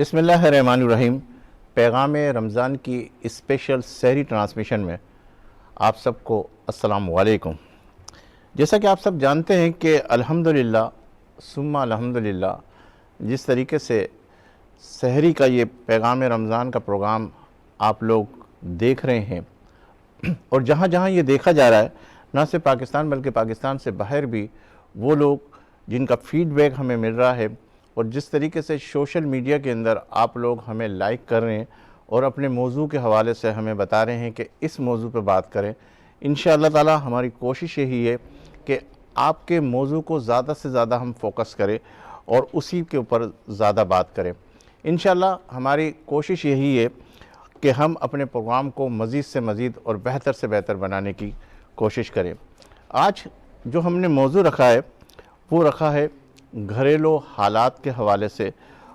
بسم اللہ الرحمن الرحیم۔ پیغام رمضان کی اسپیشل سحری ٹرانسمیشن میں آپ سب کو السلام علیکم۔ جیسا کہ آپ سب جانتے ہیں کہ الحمدللہ ثم الحمدللہ جس طریقے سے سحری کا یہ پیغام رمضان کا پروگرام آپ لوگ دیکھ رہے ہیں اور جہاں جہاں یہ دیکھا جا رہا ہے، نہ صرف پاکستان بلکہ پاکستان سے باہر بھی وہ لوگ جن کا فیڈ بیک ہمیں مل رہا ہے، اور جس طریقے سے سوشل میڈیا کے اندر آپ لوگ ہمیں لائک کر رہے ہیں اور اپنے موضوع کے حوالے سے ہمیں بتا رہے ہیں کہ اس موضوع پہ بات کریں، انشاءاللہ تعالی ہماری کوشش یہی ہے کہ آپ کے موضوع کو زیادہ سے زیادہ ہم فوکس کریں اور اسی کے اوپر زیادہ بات کریں۔ انشاءاللہ ہماری کوشش یہی ہے کہ ہم اپنے پروگرام کو مزید سے مزید اور بہتر سے بہتر بنانے کی کوشش کریں۔ آج جو ہم نے موضوع رکھا ہے وہ رکھا ہے گھریلو حالات کے حوالے سے،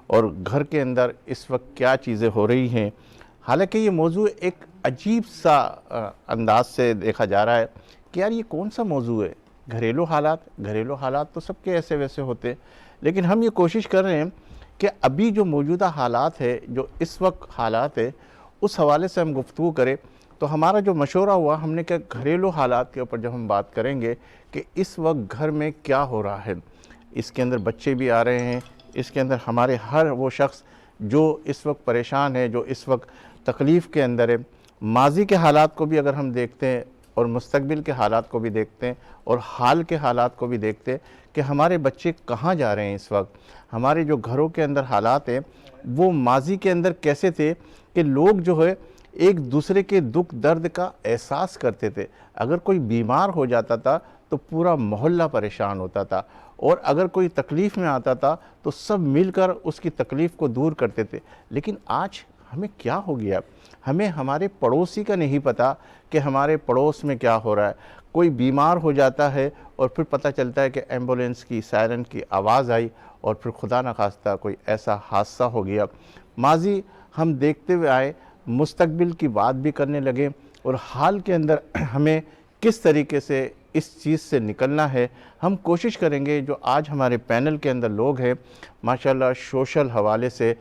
اور گھر کے اندر اس وقت کیا چیزیں ہو رہی ہیں۔ حالانکہ یہ موضوع ایک عجیب سا انداز سے دیکھا جا رہا ہے کہ یار یہ کون سا موضوع ہے، گھریلو حالات تو سب کے ایسے ویسے ہوتے ہیں، لیکن ہم یہ کوشش کر رہے ہیں کہ ابھی جو موجودہ حالات ہے، جو اس وقت حالات ہے، اس حوالے سے ہم گفتگو کریں۔ تو ہمارا جو مشورہ ہوا، ہم نے کہا گھریلو حالات کے اوپر جب ہم بات کریں گے کہ اس وقت گھر میں کیا ہو رہا ہے، اس کے اندر بچے بھی آ رہے ہیں، اس کے اندر ہمارے ہر وہ شخص جو اس وقت پریشان ہے، جو اس وقت تکلیف کے اندر ہے، ماضی کے حالات کو بھی اگر ہم دیکھتے ہیں اور مستقبل کے حالات کو بھی دیکھتے ہیں اور حال کے حالات کو بھی دیکھتے ہیں کہ ہمارے بچے کہاں جا رہے ہیں اس وقت، ہمارے جو گھروں کے اندر حالات ہیں وہ ماضی کے اندر کیسے تھے کہ لوگ جو ہے ایک دوسرے کے دکھ درد کا احساس کرتے تھے۔ اگر کوئی بیمار ہو جاتا تھا تو پورا محلہ پریشان ہوتا تھا، اور اگر کوئی تکلیف میں آتا تھا تو سب مل کر اس کی تکلیف کو دور کرتے تھے۔ لیکن آج ہمیں کیا ہو گیا، ہمیں ہمارے پڑوسی کا نہیں پتا کہ ہمارے پڑوس میں کیا ہو رہا ہے۔ کوئی بیمار ہو جاتا ہے اور پھر پتہ چلتا ہے کہ ایمبولینس کی سائرن کی آواز آئی اور پھر خدا نخواستہ کوئی ایسا حادثہ ہو گیا۔ ماضی ہم دیکھتے ہوئے آئے، مستقبل کی بات بھی کرنے لگے، اور حال کے اندر ہمیں کس طریقے سے اس چیز سے نکلنا ہے ہم کوشش کریں گے۔ جو آج ہمارے پینل کے اندر لوگ ہیں ماشاءاللہ سوشل حوالے سے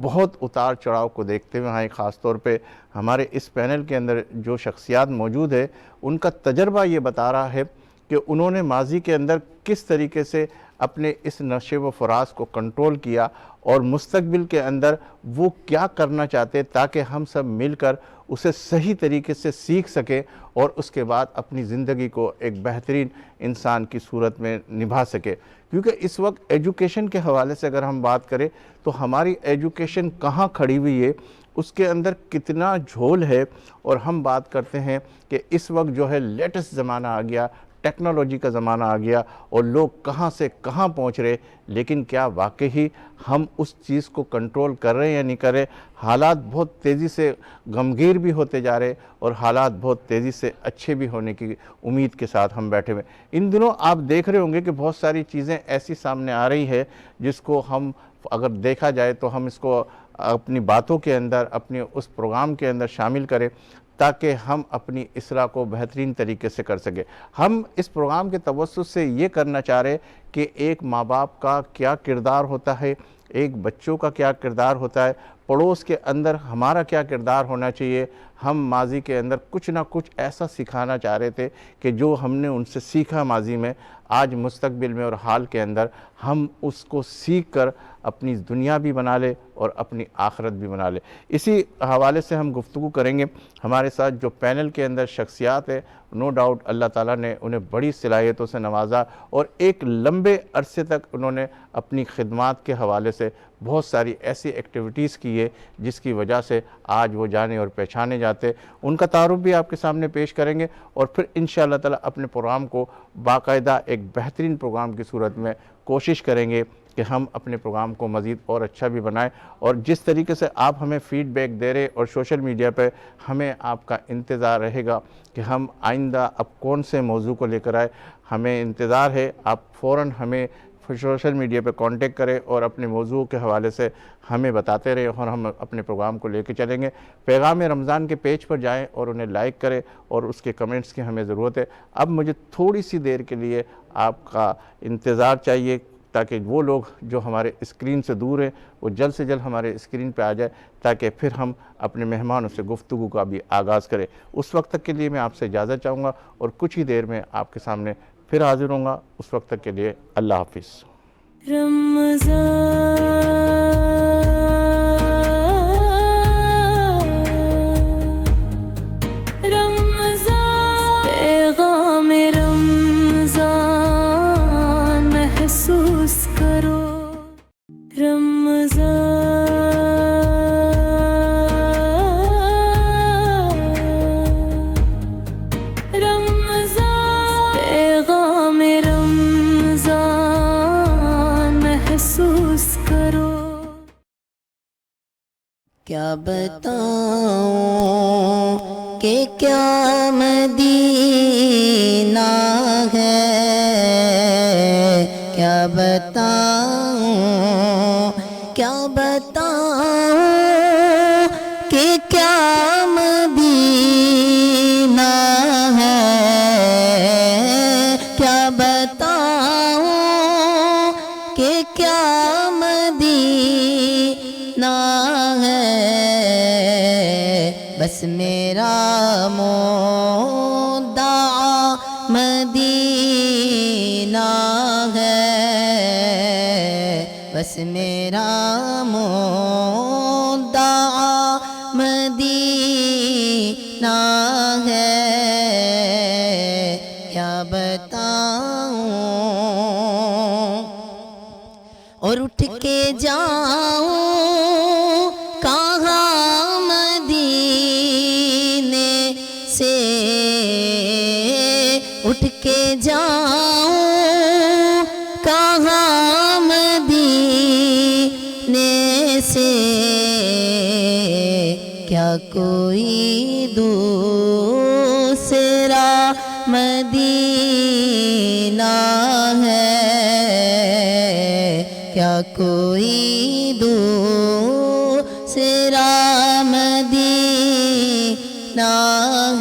بہت اتار چڑھاؤ کو دیکھتے ہوئے آئے، خاص طور پہ ہمارے اس پینل کے اندر جو شخصیات موجود ہے ان کا تجربہ یہ بتا رہا ہے کہ انہوں نے ماضی کے اندر کس طریقے سے اپنے اس نشے و فراز کو کنٹرول کیا، اور مستقبل کے اندر وہ کیا کرنا چاہتے تاکہ ہم سب مل کر اسے صحیح طریقے سے سیکھ سکیں اور اس کے بعد اپنی زندگی کو ایک بہترین انسان کی صورت میں نبھا سکے۔ کیونکہ اس وقت ایجوکیشن کے حوالے سے اگر ہم بات کریں تو ہماری ایجوکیشن کہاں کھڑی ہوئی ہے، اس کے اندر کتنا جھول ہے، اور ہم بات کرتے ہیں کہ اس وقت جو ہے لیٹسٹ زمانہ آ گیا، ٹیکنالوجی کا زمانہ آ گیا، اور لوگ کہاں سے کہاں پہنچ رہے، لیکن کیا واقعی ہم اس چیز کو کنٹرول کر رہے ہیں یا نہیں کر رہے۔ حالات بہت تیزی سے غمگیر بھی ہوتے جا رہے، اور حالات بہت تیزی سے اچھے بھی ہونے کی امید کے ساتھ ہم بیٹھے ہوئے۔ ان دنوں آپ دیکھ رہے ہوں گے کہ بہت ساری چیزیں ایسی سامنے آ رہی ہے جس کو ہم اگر دیکھا جائے تو ہم اس کو اپنی باتوں کے اندر، اپنے اس پروگرام کے اندر شامل کریں تاکہ ہم اپنی اصلاح کو بہترین طریقے سے کر سکیں۔ ہم اس پروگرام کے توسط سے یہ کرنا چاہ رہے کہ ایک ماں باپ کا کیا کردار ہوتا ہے، ایک بچوں کا کیا کردار ہوتا ہے، پڑوس کے اندر ہمارا کیا کردار ہونا چاہیے۔ ہم ماضی کے اندر کچھ نہ کچھ ایسا سکھانا چاہ رہے تھے کہ جو ہم نے ان سے سیکھا ماضی میں، آج مستقبل میں اور حال کے اندر ہم اس کو سیکھ کر اپنی دنیا بھی بنا لے اور اپنی آخرت بھی بنا لے۔ اسی حوالے سے ہم گفتگو کریں گے۔ ہمارے ساتھ جو پینل کے اندر شخصیات ہے، نو ڈاؤٹ اللہ تعالیٰ نے انہیں بڑی صلاحیتوں سے نوازا، اور ایک لمبے عرصے تک انہوں نے اپنی خدمات کے حوالے سے بہت ساری ایسی ایکٹیویٹیز کی ہے جس کی وجہ سے آج وہ جانے اور پہچانے جاتے۔ ان کا تعارف بھی آپ کے سامنے پیش کریں گے، اور پھر انشاءاللہ تعالیٰ اپنے پروگرام کو باقاعدہ ایک بہترین پروگرام کی صورت میں کوشش کریں گے کہ ہم اپنے پروگرام کو مزید اور اچھا بھی بنائیں۔ اور جس طریقے سے آپ ہمیں فیڈ بیک دے رہے اور سوشل میڈیا پہ ہمیں آپ کا انتظار رہے گا کہ ہم آئندہ اب کون سے موضوع کو لے کر آئے، ہمیں انتظار ہے۔ آپ فوراً ہمیں سوشل میڈیا پہ کانٹیکٹ کریں اور اپنے موضوع کے حوالے سے ہمیں بتاتے رہے، اور ہم اپنے پروگرام کو لے کے چلیں گے۔ پیغام رمضان کے پیج پر جائیں اور انہیں لائک کریں، اور اس کے کمنٹس کی ہمیں ضرورت ہے۔ اب مجھے تھوڑی سی دیر کے لیے آپ کا انتظار چاہیے، تاکہ وہ لوگ جو ہمارے اسکرین سے دور ہیں وہ جلد سے جلد ہمارے اسکرین پہ آ جائے، تاکہ پھر ہم اپنے مہمانوں سے گفتگو کا بھی آغاز کریں۔ اس وقت تک کے لیے میں آپ سے اجازت چاہوں گا اور کچھ ہی دیر میں آپ کے سامنے پھر حاضر ہوں گا۔ اس وقت تک کے لیے اللہ حافظ۔ کیا بتاؤں کہ کیا مدینہ ہے، کیا بتاؤں کہ کیا مدینہ ہے، کیا بتاؤں کہ کیا مدینہ ہے، بس میرا مدعا مدینہ ہے، بس میرا مدعا مدینہ ہے، کیا بتاؤں اور اٹھ کے جاؤں کہاں مدینے سے، اٹھ کے جاؤں کہاں مدینے سے، کیا کوئی دوسرا مدینہ ہے، کیا کوئی دوسرا مدینہ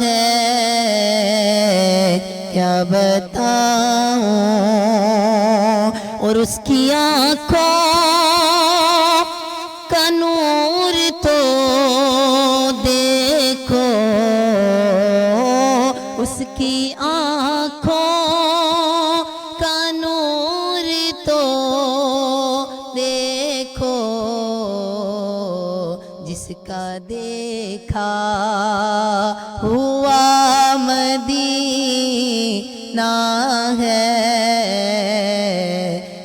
ہے، کیا بتاؤں اور اس کی آنکھوں کا نور تو دیکھو، اس کی آنکھوں کا نور تو دیکھو، جس کا دیکھا ہوا مدینہ ہے،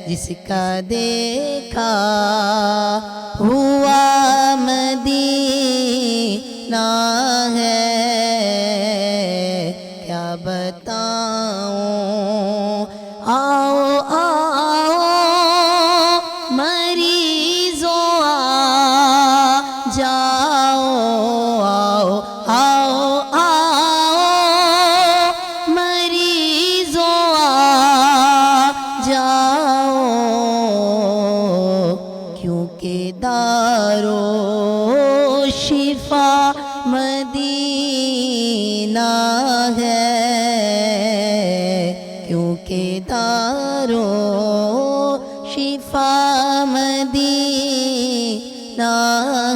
جس کا دیکھا ہوا مدینہ ہے، کیا بتاؤں آؤ آؤ مریضوں آ جاؤ، آؤ آؤ آؤ مریضوں آ جاؤ، کیونکہ دارو شفا مدینہ ہے، کیونکہ دارو شفا مدینہ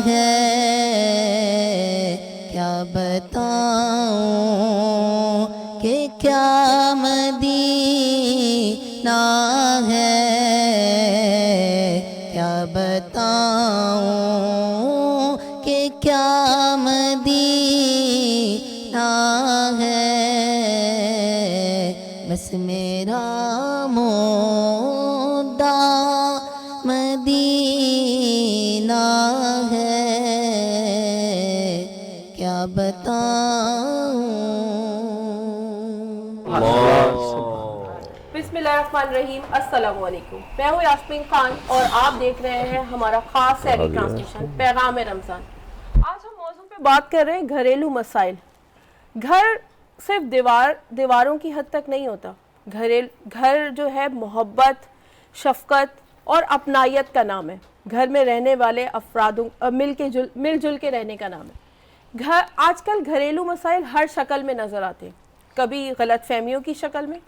ہے، کیا بتاؤں کہ کیا مدینہ ہے، کیا بتاؤں کہ کیا مدینہ ہے، بس میرا مدعا مدینہ ہے، کیا بتاؤں۔ بسم اللہ الرحمن الرحیم، السلام علیکم۔ میں ہوں یاسمین خان اور آپ دیکھ رہے ہیں ہمارا خاص سحری ٹرانسمیشن پیغام رمضان۔ آج ہم موضوع پہ بات کر رہے ہیں گھریلو مسائل۔ گھر صرف دیواروں کی حد تک نہیں ہوتا، گھر جو ہے محبت، شفقت اور اپنائیت کا نام ہے۔ گھر میں رہنے والے افرادوں مل جل کے رہنے کا نام ہے۔ آج کل گھریلو مسائل ہر شکل میں نظر آتے ہیں، کبھی غلط فہمیوں کی شکل میں،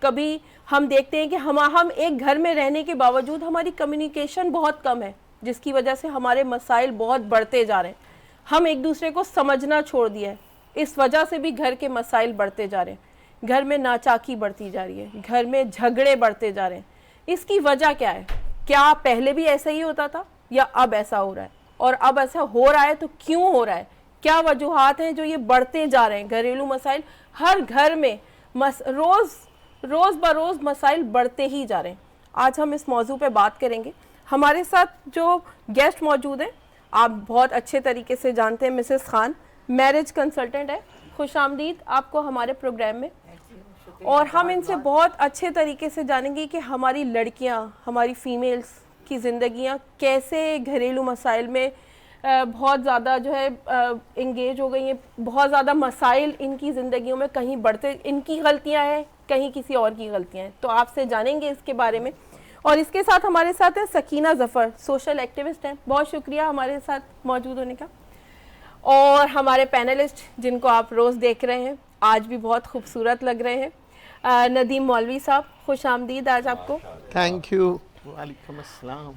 کبھی ہم دیکھتے ہیں کہ ہم ایک گھر میں رہنے کے باوجود ہماری کمیونیکیشن بہت کم ہے، جس کی وجہ سے ہمارے مسائل بہت بڑھتے جا رہے ہیں. ہم ایک دوسرے کو سمجھنا چھوڑ دیا ہے، اس وجہ سے بھی گھر کے مسائل بڑھتے جا رہے ہیں. گھر میں ناچاکی بڑھتی جا رہی ہے، گھر میں جھگڑے بڑھتے جا رہے ہیں. اس کی وجہ کیا ہے؟ کیا پہلے بھی ایسا ہی ہوتا تھا یا اب ایسا ہو رہا ہے؟ اور اب ایسا ہو رہا ہے تو کیوں ہو رہا ہے؟ کیا وجوہات ہیں جو یہ بڑھتے جا رہے ہیں؟ گھریلو مسائل ہر گھر میں روز بروز مسائل بڑھتے ہی جا رہے ہیں. آج ہم اس موضوع پہ بات کریں گے. ہمارے ساتھ جو گیسٹ موجود ہیں آپ بہت اچھے طریقے سے جانتے ہیں، مسز خان میرج کنسلٹنٹ ہے. خوش آمدید آپ کو ہمارے پروگرام میں. اور ہم ان سے بہت اچھے طریقے سے جانیں گے کہ ہماری لڑکیاں، ہماری فیمیلز کی زندگیاں کیسے گھریلو مسائل میں بہت زیادہ جو ہے انگیج ہو گئی ہیں. بہت زیادہ مسائل ان کی زندگیوں میں کہیں بڑھتے، ان کی غلطیاں ہیں کہیں کسی اور کی غلطیاں ہیں. تو آپ سے جانیں گے اس کے بارے میں. اور اس کے ساتھ ہمارے ساتھ ہے سکینہ ظفر، سوشل ایکٹیوسٹ ہیں. بہت شکریہ ہمارے ساتھ موجود ہونے کا. اور ہمارے پینلسٹ جن کو آپ روز دیکھ رہے ہیں، آج بھی بہت خوبصورت لگ رہے ہیں. ندیم مولوی صاحب خوش آمدید آج آپ کو. Thank you. وعلیکم السلام.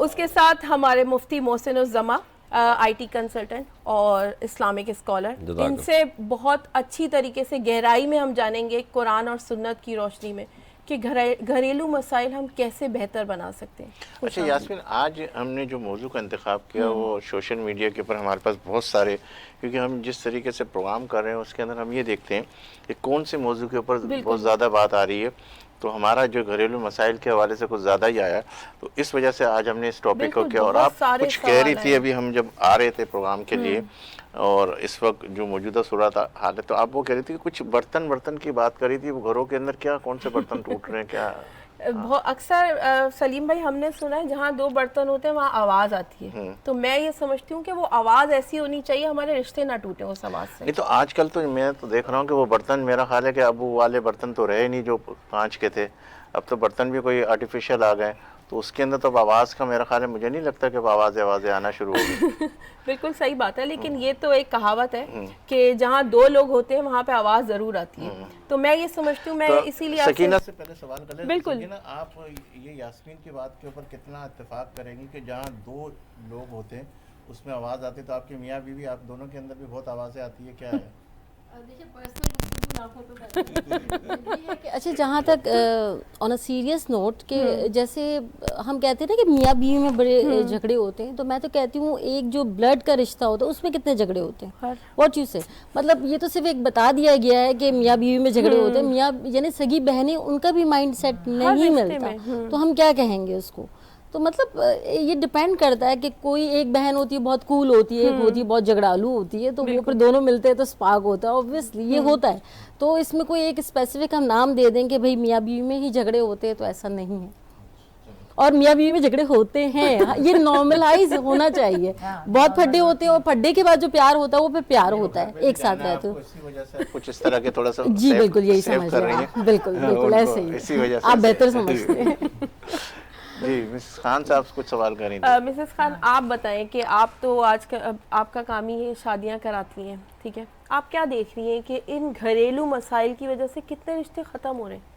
اس کے ساتھ ہمارے مفتی محسن الزما، آئی ٹی کنسلٹنٹ اور اسلامک اسکالر. ان سے بہت اچھی طریقے سے گہرائی میں ہم جانیں گے قرآن اور سنت کی روشنی میں کہ گھریلو مسائل ہم کیسے بہتر بنا سکتے ہیں. اچھا یاسمین، آج ہم نے جو موضوع کا انتخاب کیا وہ سوشل میڈیا کے اوپر ہمارے پاس بہت سارے، کیونکہ ہم جس طریقے سے پروگرام کر رہے ہیں اس کے اندر ہم یہ دیکھتے ہیں کہ کون سے موضوع کے اوپر بہت زیادہ بات آ رہی ہے. تو ہمارا جو گھریلو مسائل کے حوالے سے کچھ زیادہ ہی آیا، تو اس وجہ سے آج ہم نے اس ٹاپک کو کیا. اور آپ کچھ کہہ رہی تھی ابھی ہم جب آ رہے تھے پروگرام کے لیے، اور اس وقت جو موجودہ صورت حال ہے، تو آپ وہ کہہ رہی تھی کہ کچھ برتن کی بات کر رہی تھی. وہ گھروں کے اندر کیا کون سے برتن ٹوٹ رہے ہیں کیا؟ اکثر سلیم بھائی ہم نے سنا ہے جہاں دو برتن ہوتے ہیں وہاں آواز آتی ہے. تو میں یہ سمجھتی ہوں کہ وہ آواز ایسی ہونی چاہیے ہمارے رشتے نہ ٹوٹیں اس آواز سے. نہیں تو آج کل تو میں تو دیکھ رہا ہوں کہ وہ برتن، میرا خیال ہے کہ اب وہ والے برتن تو رہے نہیں جو کانچ کے تھے. اب تو برتن بھی کوئی آرٹیفیشل آ گئے، تو اس کے اندر تو آواز کا میرا خیال ہے، مجھے نہیں لگتا کہ آوازیں آنا شروع ہوگی. بالکل صحیح بات ہے، لیکن یہ تو ایک کہاوت ہے کہ جہاں دو لوگ ہوتے ہیں وہاں پہ آواز ضرور آتی ہے. تو میں یہ سمجھتی ہوں، میں اسی لیے سکینہ سے پہلے سوال کر لیں. بالکل سکینہ، آپ یہ یاسمین کی بات کے اوپر کتنا اتفاق کریں گی کہ جہاں دو لوگ ہوتے ہیں اس میں آواز آتی ہے، تو آپ کے میاں بیوی آپ دونوں کے اندر بھی بہت آوازیں آتی ہے، کیا ہے؟ اچھا، جہاں تک آن اے سیریس نوٹ کہ جیسے ہم کہتے ہیں نا کہ میاں بیوی میں بڑے جھگڑے ہوتے ہیں، تو میں تو کہتی ہوں ایک جو بلڈ کا رشتہ ہوتا ہے اس میں کتنے جھگڑے ہوتے ہیں. واٹ یو سے، مطلب یہ تو صرف ایک بتا دیا گیا ہے کہ میاں بیوی میں جھگڑے ہوتے ہیں. میاں یعنی سگی بہنیں، ان کا بھی مائنڈ سیٹ نہیں ملتا، تو ہم کیا کہیں گے اس کو. تو مطلب یہ ڈپینڈ کرتا ہے کہ کوئی ایک بہن ہوتی ہے بہت کول ہوتی ہے، ایک ہوتی ہے بہت جھگڑالو ہوتی ہے، تو وہ پھر دونوں ملتے ہیں تو سپارک ہوتا ہے. اوبویسلی یہ ہوتا ہے. تو اس میں کوئی ایک اسپیسیفک ہم نام دے دیں کہ بھئی میاں بیوی میں ہی جھگڑے ہوتے ہیں، تو ایسا نہیں ہے. اور میاں بیوی میں جھگڑے ہوتے ہیں، یہ نارملائز ہونا چاہیے. بہت پھڈے ہوتے ہیں اور پھڈے کے بعد جو پیار ہوتا ہے وہ پھر پیار ہوتا ہے، ایک ساتھ رہتے ہو. اسی وجہ سے کچھ اس طرح کے تھوڑا سا جی بالکل یہی سمجھ رہے ہیں. بالکل ایسے ہی آپ بہتر سمجھتے ہیں. جی مسز خان صاحب کچھ سوال کر رہی تھی. مسز خان آپ بتائیں کہ آپ تو آج کا آپ کا کام ہی شادیاں کراتی ہیں، ٹھیک ہے، آپ کیا دیکھ رہی ہیں کہ ان گھریلو مسائل کی وجہ سے کتنے رشتے ختم ہو رہے ہیں؟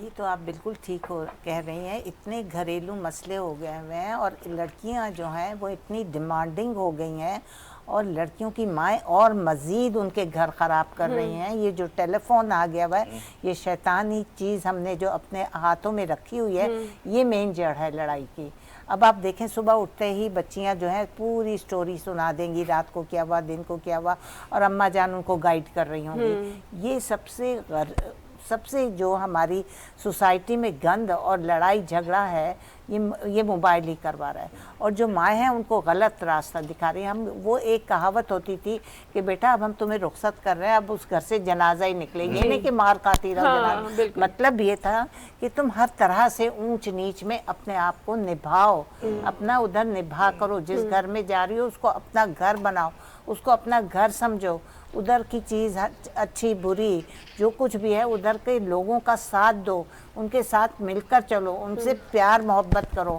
یہ تو آپ بالکل ٹھیک کہہ رہی ہیں. اتنے گھریلو مسئلے ہو گئے ہیں اور لڑکیاں جو ہیں وہ اتنی ڈیمانڈنگ ہو گئی ہیں، اور لڑکیوں کی مائیں اور مزید ان کے گھر خراب کر رہی ہیں. یہ جو ٹیلی فون آ گیا ہوا ہے، یہ شیطانی چیز ہم نے جو اپنے ہاتھوں میں رکھی ہوئی ہے، یہ مین جڑ ہے لڑائی کی. اب آپ دیکھیں صبح اٹھتے ہی بچیاں جو ہیں پوری سٹوری سنا دیں گی، رات کو کیا ہوا، دن کو کیا ہوا، اور اماں جان ان کو گائیڈ کر رہی ہوں گی. یہ سب سے جو ہماری سوسائٹی میں گند اور لڑائی جھگڑا ہے، یہ موبائل ہی کروا رہا ہے. اور جو مائیں ہیں ان کو غلط راستہ دکھا رہی ہیں. وہ ایک کہاوت ہوتی تھی کہ بیٹا اب ہم تمہیں رخصت کر رہے ہیں، اب اس گھر سے جنازہ ہی نکلے. یہ نہیں کہ مار کھاتی رہو جنازہ. مطلب یہ تھا کہ تم ہر طرح سے اونچ نیچ میں اپنے آپ کو نبھاؤ، اپنا ادھر نبھا کرو. جس گھر میں جا رہی ہو اس کو اپنا گھر بناؤ، اس کو اپنا گھر سمجھو. ادھر کی چیز اچھی بری جو کچھ بھی ہے ادھر کے لوگوں کا ساتھ دو، ان کے ساتھ مل کر چلو، ان سے پیار محبت کرو.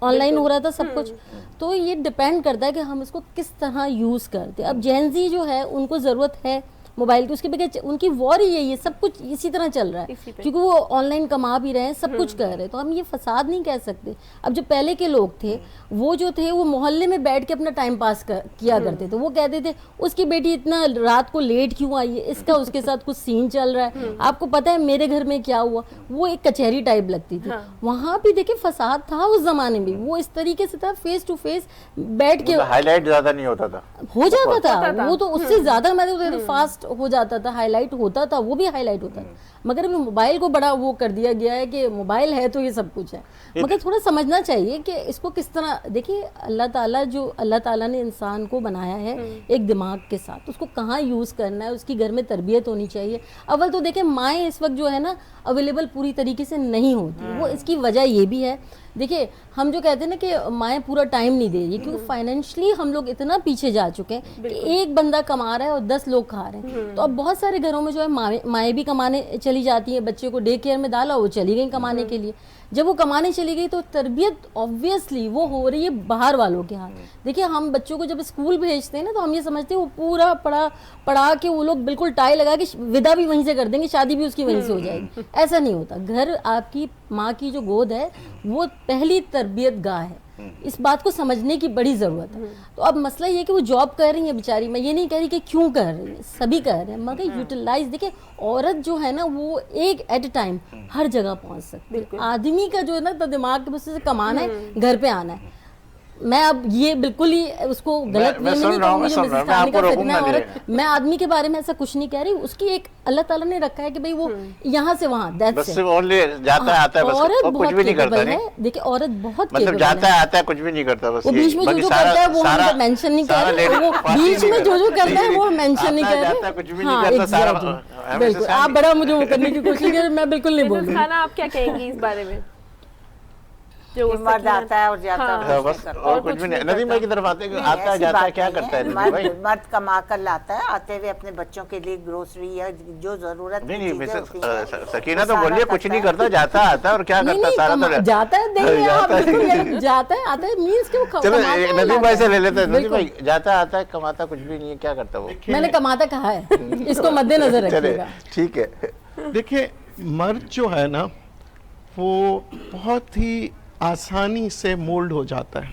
آن لائن ہو رہا تھا سب کچھ. تو یہ ڈپینڈ کرتا ہے کہ ہم اس کو کس طرح یوز کرتے ہیں. اب جین زی جو ہے ان کو ضرورت ہے موبائل کی, اس کے بغیر ان کی وار ہی یہی ہے, سب کچھ اسی طرح چل رہا ہے کیونکہ وہ آن لائن کما بھی رہے ہیں, سب کچھ کر رہے ہیں. تو ہم یہ فساد نہیں کہہ سکتے. اب جو پہلے کے لوگ تھے وہ جو تھے وہ محلے میں بیٹھ کے اپنا ٹائم پاس کیا کرتے تھے. وہ کہتے تھے اس کی بیٹی اتنا رات کو لیٹ کیوں آئی ہے, اس کا اس کے ساتھ کچھ سین چل رہا ہے, آپ کو پتہ ہے میرے گھر میں کیا ہوا. وہ ایک کچہری ٹائپ لگتی تھی. وہاں بھی دیکھیں فساد تھا اس زمانے میں, وہ اس طریقے سے تھا فیس ٹو فیس بیٹھ کے ہائی لائٹ زیادہ نہیں ہوتا تھا, ہو جاتا تھا. وہ تو اس سے زیادہ میں فاسٹ ہو جاتا تھا, ہائی لائٹ ہوتا تھا, وہ بھی ہائی لائٹ ہوتا تھا. مگر ابھی موبائل کو بڑا وہ کر دیا گیا ہے کہ موبائل ہے تو یہ سب کچھ ہے. مگر تھوڑا سمجھنا چاہیے کہ اس کو کس طرح, دیکھیے اللہ تعالیٰ نے انسان کو بنایا ہے ایک دماغ کے ساتھ, اس کو کہاں یوز کرنا ہے, اس کی گھر میں تربیت ہونی چاہیے. اول تو دیکھیں مائیں اس وقت جو ہے نا اویلیبل پوری طریقے سے نہیں ہوتی. وہ اس کی وجہ یہ بھی ہے, دیکھیں ہم جو کہتے ہیں نا کہ مائیں پورا ٹائم نہیں دے رہی, کیونکہ فائنینشلی ہم لوگ اتنا پیچھے جا چکے ہیں کہ ایک بندہ کما رہا ہے اور 10 لوگ کھا رہے ہیں. تو اب بہت سارے گھروں میں جو ہے مائیں بھی کمانے چلی جاتی ہیں, بچے کو ڈے کیئر میں ڈالا, وہ چلی گئیں کمانے کے لیے. جب وہ کمانے چلی گئی تو تربیت آبویسلی وہ ہو رہی ہے باہر والوں کے ہاتھ. دیکھیے ہم بچوں کو جب اسکول بھیجتے ہیں نا تو ہم یہ سمجھتے ہیں وہ پورا پڑھا کے وہ لوگ بالکل ٹائی لگا کے ودا بھی وہیں سے کر دیں گے, شادی بھی اس کی وہیں سے ہو جائے گی. ایسا نہیں ہوتا. گھر آپ کی ماں کی جو گود ہے وہ پہلی تربیت گاہ ہے. اس بات کو سمجھنے کی بڑی ضرورت ہے. تو اب مسئلہ یہ کہ وہ جاب کر رہی ہیں بیچاری, میں یہ نہیں کہہ رہی کہ کیوں کر رہی ہیں, سبھی کر رہے ہیں, مگر یوٹیلائز دیکھیں عورت جو ہے نا وہ ایک ایٹ اے ٹائم ہر جگہ پہنچ سکتی ہے. آدمی کا جو ہے نا تو دماغ کے سے کمانا ہے, گھر پہ آنا ہے. میں اب یہ بالکل ہی اس کو غلط میں سن رہا ہوں, میں آدمی کے بارے میں ایسا کچھ نہیں کہہ رہی. اس کی ایک اللہ تعالیٰ نے رکھا ہے کہ بھئی وہ یہاں سے وہاں, بس اونلی جاتا ہے آتا ہے, بس عورت کچھ بھی نہیں کرتا. دیکھیں عورت بہت مطلب جاتا ہے آتا ہے کچھ بھی نہیں کرتا, بس وہ بیچ میں جو کرتا ہے وہ ہم مینشن نہیں کر رہے, وہ بیچ میں جو کرتا ہے وہ مینشن نہیں کر رہے. کچھ بھی نہیں کرتا سارا. بالکل آپ بڑا مجھے وہ کرنے کی کوشش کر, میں بالکل نہیں بول رہی. خانہ آپ کیا کہیں گی اس بارے میں؟ جو مرد آتا ہے اور جاتا ہے, بس اور کچھ بھی نہیں. ندیم بھائی کی طرف آتے ہیں, آتا ہے جاتا ہے, کیا کرتا ہے ندیم بھائی؟ مرد کما کر لاتا ہے, آتے ہوئے اپنے بچوں کے لیے گروسری یا جو ضرورت نہیں, سکینہ تو بولیے کچھ نہیں کرتا, جاتا ہے آتا ہے, اور کیا کرتا ہے سارا تو جاتا ہے جاتا ہے آتا ہے مینس کہ وہ چلو ندیم بھائی سے لے لیتے ہیں. ندیم بھائی جاتا ہے آتا ہے کماتا کچھ بھی نہیں ہے, کیا کرتا وہ؟ میں نے کماتا کہا ہے, اس کو مد نظر رکھیے گا. ٹھیک ہے. دیکھیں مرد جو ہے نا وہ بہت ہی آسانی سے مولڈ ہو جاتا ہے,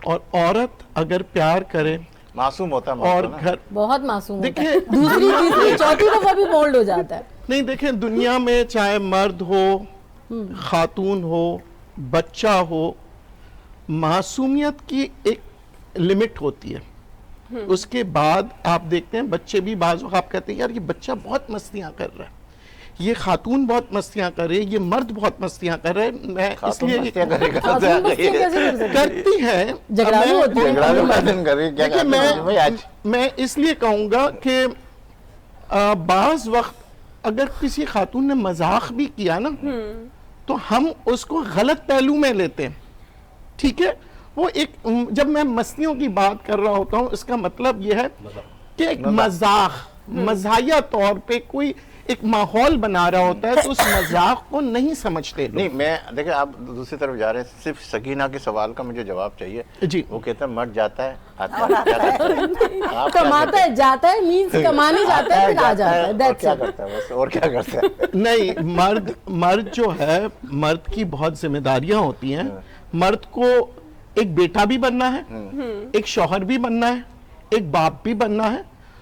اور عورت اگر پیار کرے معصوم ہوتا ہے اور گھر بہت معصوم ہوتا ہے, دوسری تیسری چوتھی دفعہ بھی مولڈ ہو جاتا ہے. نہیں دیکھیں دنیا میں چاہے مرد ہو خاتون ہو بچہ ہو, معصومیت کی ایک لمٹ ہوتی ہے. اس کے بعد آپ دیکھتے ہیں بچے بھی بعض وقت آپ کہتے ہیں یار یہ بچہ بہت مستیاں کر رہا ہے, یہ خاتون بہت مستیاں کر رہی ہے, یہ مرد بہت مستیاں کر رہے ہیں. میں اس لیے کرتی ہے, میں اس لیے کہوں گا کہ بعض وقت اگر کسی خاتون نے مذاق بھی کیا نا تو ہم اس کو غلط پہلو میں لیتے ہیں. ٹھیک ہے, وہ ایک جب میں مستیوں کی بات کر رہا ہوتا ہوں اس کا مطلب یہ ہے کہ ایک مذاق مزاحیہ طور پہ کوئی ایک ماحول بنا رہا ہوتا ہے تو اس مذاق کو نہیں سمجھتے. نہیں میں دیکھیں آپ دوسری طرف جا رہے ہیں, صرف سکینہ کے سوال کا مجھے جواب چاہیے. جی وہ کہتا ہے مرد جاتا ہے آتا ہے, کماتا ہے جاتا ہے مینس کمانے جاتا ہے پھر آ جاتا ہے, کیا کرتا ہے بس, اور کیا کرتا ہے؟ نہیں, مرد جو ہے مرد کی بہت ذمہ داریاں ہوتی ہیں. مرد کو ایک بیٹا بھی بننا ہے, ایک شوہر بھی بننا ہے, ایک باپ بھی بننا ہے.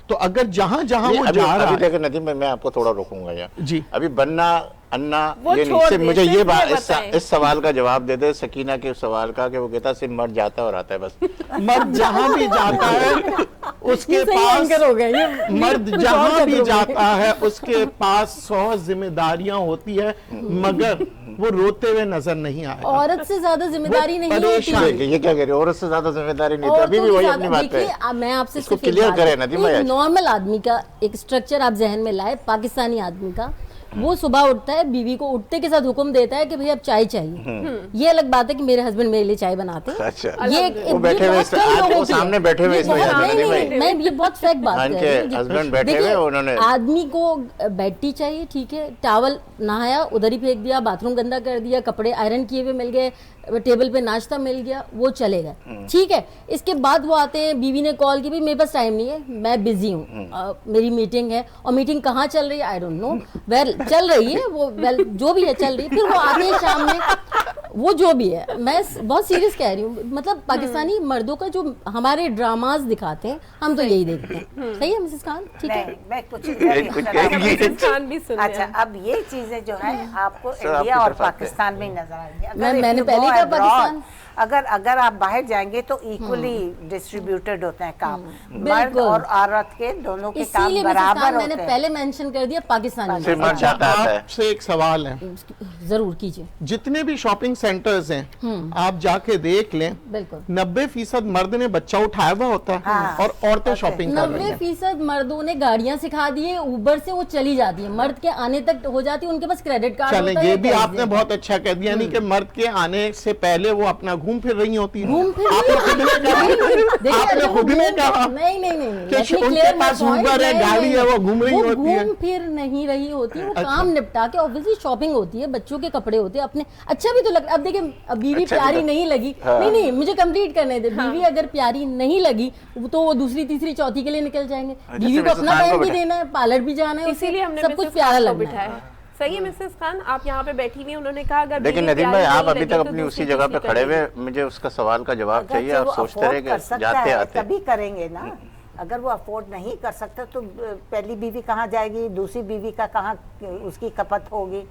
تو اگر جہاں جہاں وہ جا رہا ہے, ابھی دیکھیں ندیم میں آپ کو تھوڑا روکوں گا یہاں. جی ابھی بننا انا یہ نہیں, صرف مجھے یہ بات اس سوال کا جواب دے دے سکینہ کے سوال کا کہ وہ کہتا صرف مرد جاتا ہے اور آتا ہے بس. مرد جہاں بھی جاتا ہے اس کے پاس, مرد جہاں بھی جاتا ہے اس کے پاس 100 ذمہ داریاں ہوتی ہے, مگر وہ روتے ہوئے نظر نہیں آئے. عورت سے زیادہ ذمہ داری نہیں ہوتی. یہ کیا کہہ رہے, عورت سے زیادہ ذمہ داری نہیں ہوتی, ابھی بھی وہی اپنی بات ہے. میں آپ سے صرف کلیئر کریں ندیم بھائی. نارمل آدمی کا ایک سٹرکچر آپ ذہن میں لائے, پاکستانی آدمی کا, وہ صبح اٹھتا ہے, بیوی کو اٹھتے کے ساتھ حکم دیتا ہے کہ بھئی اب چائے چاہیے. یہ الگ بات ہے کہ میرے ہسبینڈ میرے لیے چائے بناتے ہیں, یہ سامنے بیٹھے ہوئے, میں یہ بہت فیکٹ بات کر رہی ہوں. آدمی کو بیڈ ٹی چاہیے, ٹھیک ہے, ٹاول نہایا ادھر ہی پھینک دیا, باتھ روم گندا کر دیا, کپڑے آئرن کیے ہوئے مل گئے, ٹیبل پہ ناشتہ مل گیا, وہ چلے گئے, ٹھیک ہے. اس کے بعد وہ آتے ہیں, بیوی نے کال کی, میرے پاس ٹائم نہیں ہے, میں بزی ہوں, میری میٹنگ ہے, اور میٹنگ کہاں چل رہی ہے آئی ڈونٹ نو, ویل چل رہی ہے وہ, ویل جو بھی ہے چل رہی ہے. پھر وہ آتے ہیں شام میں, وہ جو بھی ہے, میں بہت سیریس کہہ رہی ہوں, مطلب پاکستانی مردوں کا جو ہمارے ڈراماز دکھاتے ہیں ہم تو یہی دیکھتے ہیں. صحیح ہے مسز خان, ٹھیک ہے. میں کچھ خان بھی سن رہے اچھا, ہیں. اب یہ چیزیں جو ہے آپ کو انڈیا اور پاکستان میں نظر آئیں گی. میں نے پہلے کہا پاکستان, اگر آپ باہر جائیں گے تو ایکولی ڈسٹریبیوٹیڈ ہوتے ہیں کام, مرد اور عورت کے دونوں کے اسی کام لیے برابر میں نے ہوتے ہیں. پہلے مینشن کر دیا پاکستانی. صرف مرد چاہتا ہے. آپ سے ایک سوال ہے, ضرور کیجیے. جتنے بھی شاپنگ سینٹرز ہیں آپ جا کے دیکھ لیں, بالکل 90% مرد نے بچہ اٹھایا ہوا ہوتا ہے اور عورتیں شاپنگ کر رہی ہیں. 90% مردوں نے گاڑیاں سکھا دی ہیں, اوبر سے وہ چلی جاتی ہیں, مرد کے آنے تک ہو جاتی ہے, ان کے پاس کریڈٹ کارڈ چلیں, ہوتا ہے. یہ بھی آپ نے بہت اچھا کہہ دیا, یعنی کہ مرد کے آنے سے پہلے وہ اپنا گھوم پھر رہی ہوتی ہیں. گھوم پھر آپ نے خود نے کہا, آپ نے خود نے کہا نہیں کہ ان کے پاس اوبر ہے, گاڑی ہے, وہ گھوم رہی ہوتی ہے. گھوم پھر نہیں رہی ہوتی, وہ کام نپٹا کے, obviously شاپنگ ہوتی ہے, بچوں کے کپڑے ہوتے ہیں اپنے, اچھا بھی تو لگتا. اب دیکھیں بیوی پیاری نہیں لگی, نہیں مجھے کمپلیٹ کرنے دے, بیوی اگر پیاری نہیں لگی تو وہ دوسری تیسری چوتھی کے لیے نکل جائیں گے. بیوی کو اپنا ٹائم بھی دینا ہے, پارلر بھی جانا ہے, اسی لیے ہم نے سب کچھ پیارا لگنا بٹھایا ہے. صحیح ہے مسز خان, آپ یہاں پہ بیٹھی ہوئی, انہوں نے کہا اگر لیکن ندیم بھائی آپ ابھی تک اپنی اسی جگہ پہ کھڑے ہوئے, مجھے اس کا سوال کا جواب چاہیے. آپ سوچتے رہے کہ جاتے آتے تبھی کریں گے نا. اگر وہ افورڈ نہیں کر سکتا تو پہلی بیوی کہاں جائے گی, دوسری بیوی کا کہاں اس کی کپت ہوگی.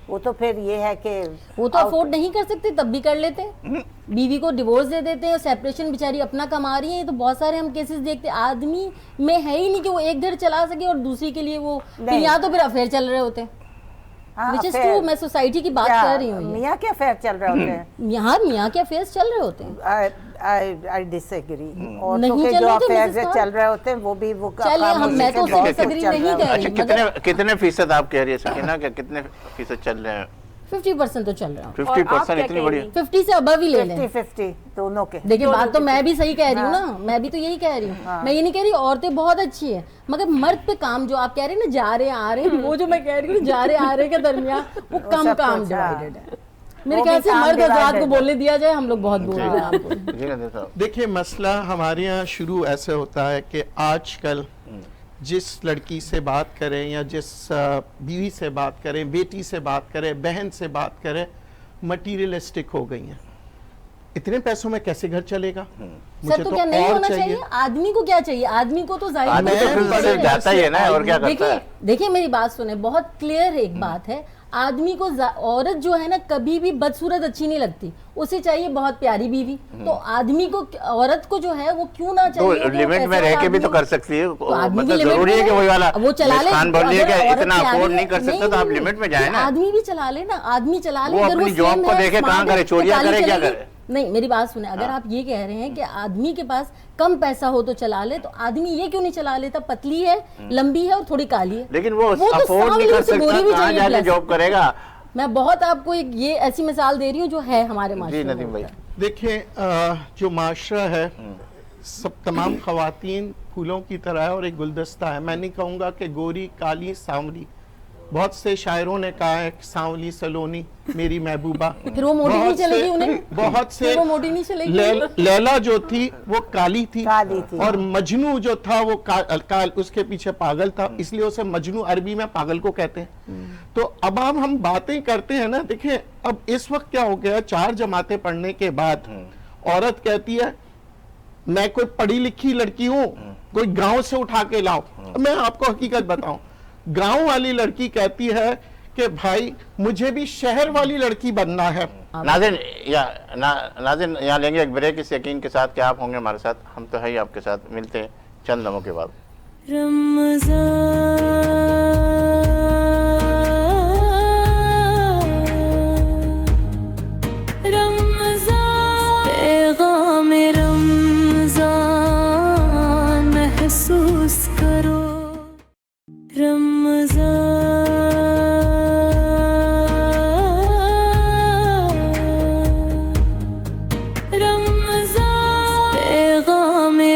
وہ تو پھر یہ ہے کہ وہ تو افورڈ نہیں کر سکتے تب بھی کر لیتے, بیوی کو ڈیورس دے دیتے ہیں, سیپریشن بیچاری اپنا کما رہی ہے. تو بہت سارے ہم کیسز دیکھتے, آدمی میں ہے ہی نہیں کہ وہ ایک گھر چلا سکے اور دوسری کے لیے وہ, یا تو پھر افیئر چل رہے ہوتے ہیں. which is true, میں سوسائٹی کی بات کر رہی ہوں. میاں کے افیئر چل رہے ہوتے ہیں, یہاں میاں کے افیئرز چل رہے ہوتے ہیں. I disagree. عورتوں کے جو افیئرز چل رہے ہوتے ہیں وہ بھی وہ میں تو disagree نہیں کہہ رہی. اچھا, کتنے فیصد آپ کہہ رہی ہے سکینہ, کہ کتنے فیصد چل رہے ہیں؟ 50% تو چل رہا ہوں. 50% اتنی بڑی, 50 سے ابو ہی لے لیں. 50-50 دونوں کے. دیکھیں بات تو میں بھی صحیح کہہ رہی ہوں نا, میں بھی تو یہی کہہ رہی ہوں. میں یہ نہیں کہہ رہی عورتیں بہت اچھی ہیں, مگر مرد پہ کام جو آپ کہہ رہے ہیں نا, جا رہے آ رہے, وہ جو میں کہہ رہی ہوں جا رہے آ رہے کے درمیان وہ کم کام ڈیوائیڈڈ ہے. میرے خیال سے مرد حضرات کو بولنے دیا جائے, ہم لوگ بہت بول رہے ہیں آپ کو. دیکھیں مسئلہ ہمارے یہاں شروع ایسے ہوتا ہے کہ آج کل جس لڑکی سے بات کریں یا جس بیوی سے بات کریں, بیٹی سے بات کریں, بہن سے بات کریں, مٹیریلسٹک ہو گئی ہیں. اتنے پیسوں میں کیسے گھر چلے گا؟ سر تو کیا نہیں ہونا چاہیے؟ آدمی کو کیا چاہیے؟ آدمی کو تو ظاہر جاتا ہی ہے نا, اور کیا کرتا ہے. دیکھیں میری بات سنیں, بہت کلیئر ایک بات ہے, آدمی کو عورت جو ہے نا کبھی بھی بدصورت اچھی نہیں لگتی, اسے چاہیے بہت پیاری بیوی. تو آدمی کو, عورت کو جو ہے وہ کیوں نہ چاہیے, تو لمٹ میں رہ کے بھی تو کر سکتی ہے. مطلب ضروری ہے کہ وہی والا وہ چلا لے, خان بول رہی ہے کہ اتنا افورڈ نہیں کر سکتا, تو آپ لمٹ میں جائیں نا. آدمی بھی چلا لے نا, آدمی چلا لے, وہ اپنی جاب کو دیکھے, کہاں کرے, چوریاں کرے, کیا کرے. نہیں میری بات سنیں, اگر آپ یہ کہہ رہے ہیں کہ آدمی کے پاس کم پیسہ ہو تو چلا لے, تو آدمی یہ کیوں نہیں چلا لیتا, پتلی ہے, لمبی ہے اور تھوڑی کالی ہے, لیکن وہ افورڈ نہیں کر سکتا, کہاں جا کے جاب کرے گا. میں بہت آپ کو یہ ایسی مثال دے رہی ہوں جو ہے ہمارے معاشرے میں. ندیم بھائی دیکھیں, جو معاشرہ ہے سب تمام خواتین پھولوں کی طرح ہے اور ایک گلدستہ ہے. میں نہیں کہوں گا کہ گوری, کالی, سانولی. بہت سے شاعروں نے کہا ہے کہ سانولی سلونی میری محبوبہ. پھر وہ موٹی نہیں چلے گی انہیں, بہت سے وہ موٹی نہیں چلے گی. لیلا جو تھی وہ کالی تھی, اور مجنو جو تھا وہ اس کے پیچھے پاگل تھا, اس لیے اسے مجنو عربی میں پاگل کو کہتے ہیں. تو اب ہم باتیں کرتے ہیں نا, دیکھیں اب اس وقت کیا ہو گیا, 4 جماعتیں پڑھنے کے بعد عورت کہتی ہے میں کوئی پڑھی لکھی لڑکی ہوں, کوئی گاؤں سے اٹھا کے لاؤ. میں آپ کو حقیقت بتاؤں, گاؤں والی لڑکی کہتی ہے کہ بھائی مجھے بھی شہر والی لڑکی بننا ہے. ناظرین یہاں لیں گے ایک بریک اس یقین کے ساتھ کہ آپ ہوں گے ہمارے ساتھ, ہم تو ہے ہی آپ کے ساتھ. ملتے ہیں چند لمحوں کے بعد. پیغام رمضان محسوس کرو, پیغام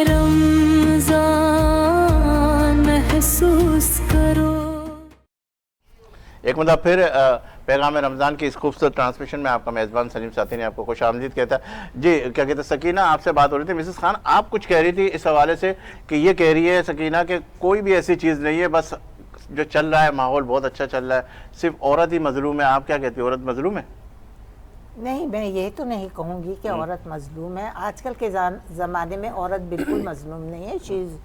رمضان محسوس کرو. ایک مرتبہ پھر پیغام رمضان کی اس خوبصورت ٹرانسمیشن میں آپ کا میزبان سلیم ساتھی نے آپ کو خوش آمدید کہتا ہے. جی کیا کہتے ہیں سکینہ آپ سے بات ہو رہی تھی. مسز خان آپ کچھ کہہ رہی تھی اس حوالے سے کہ یہ کہہ رہی ہے سکینہ کہ کوئی بھی ایسی چیز نہیں ہے, بس جو چل رہا ہے ماحول بہت اچھا چل رہا ہے, صرف عورت ہی مظلوم ہے. آپ کیا کہتی ہیں, عورت مظلوم ہے؟ نہیں, میں یہ تو نہیں کہوں گی کہ عورت مظلوم ہے. آج کل کے زمانے میں عورت بالکل مظلوم نہیں ہے. شی از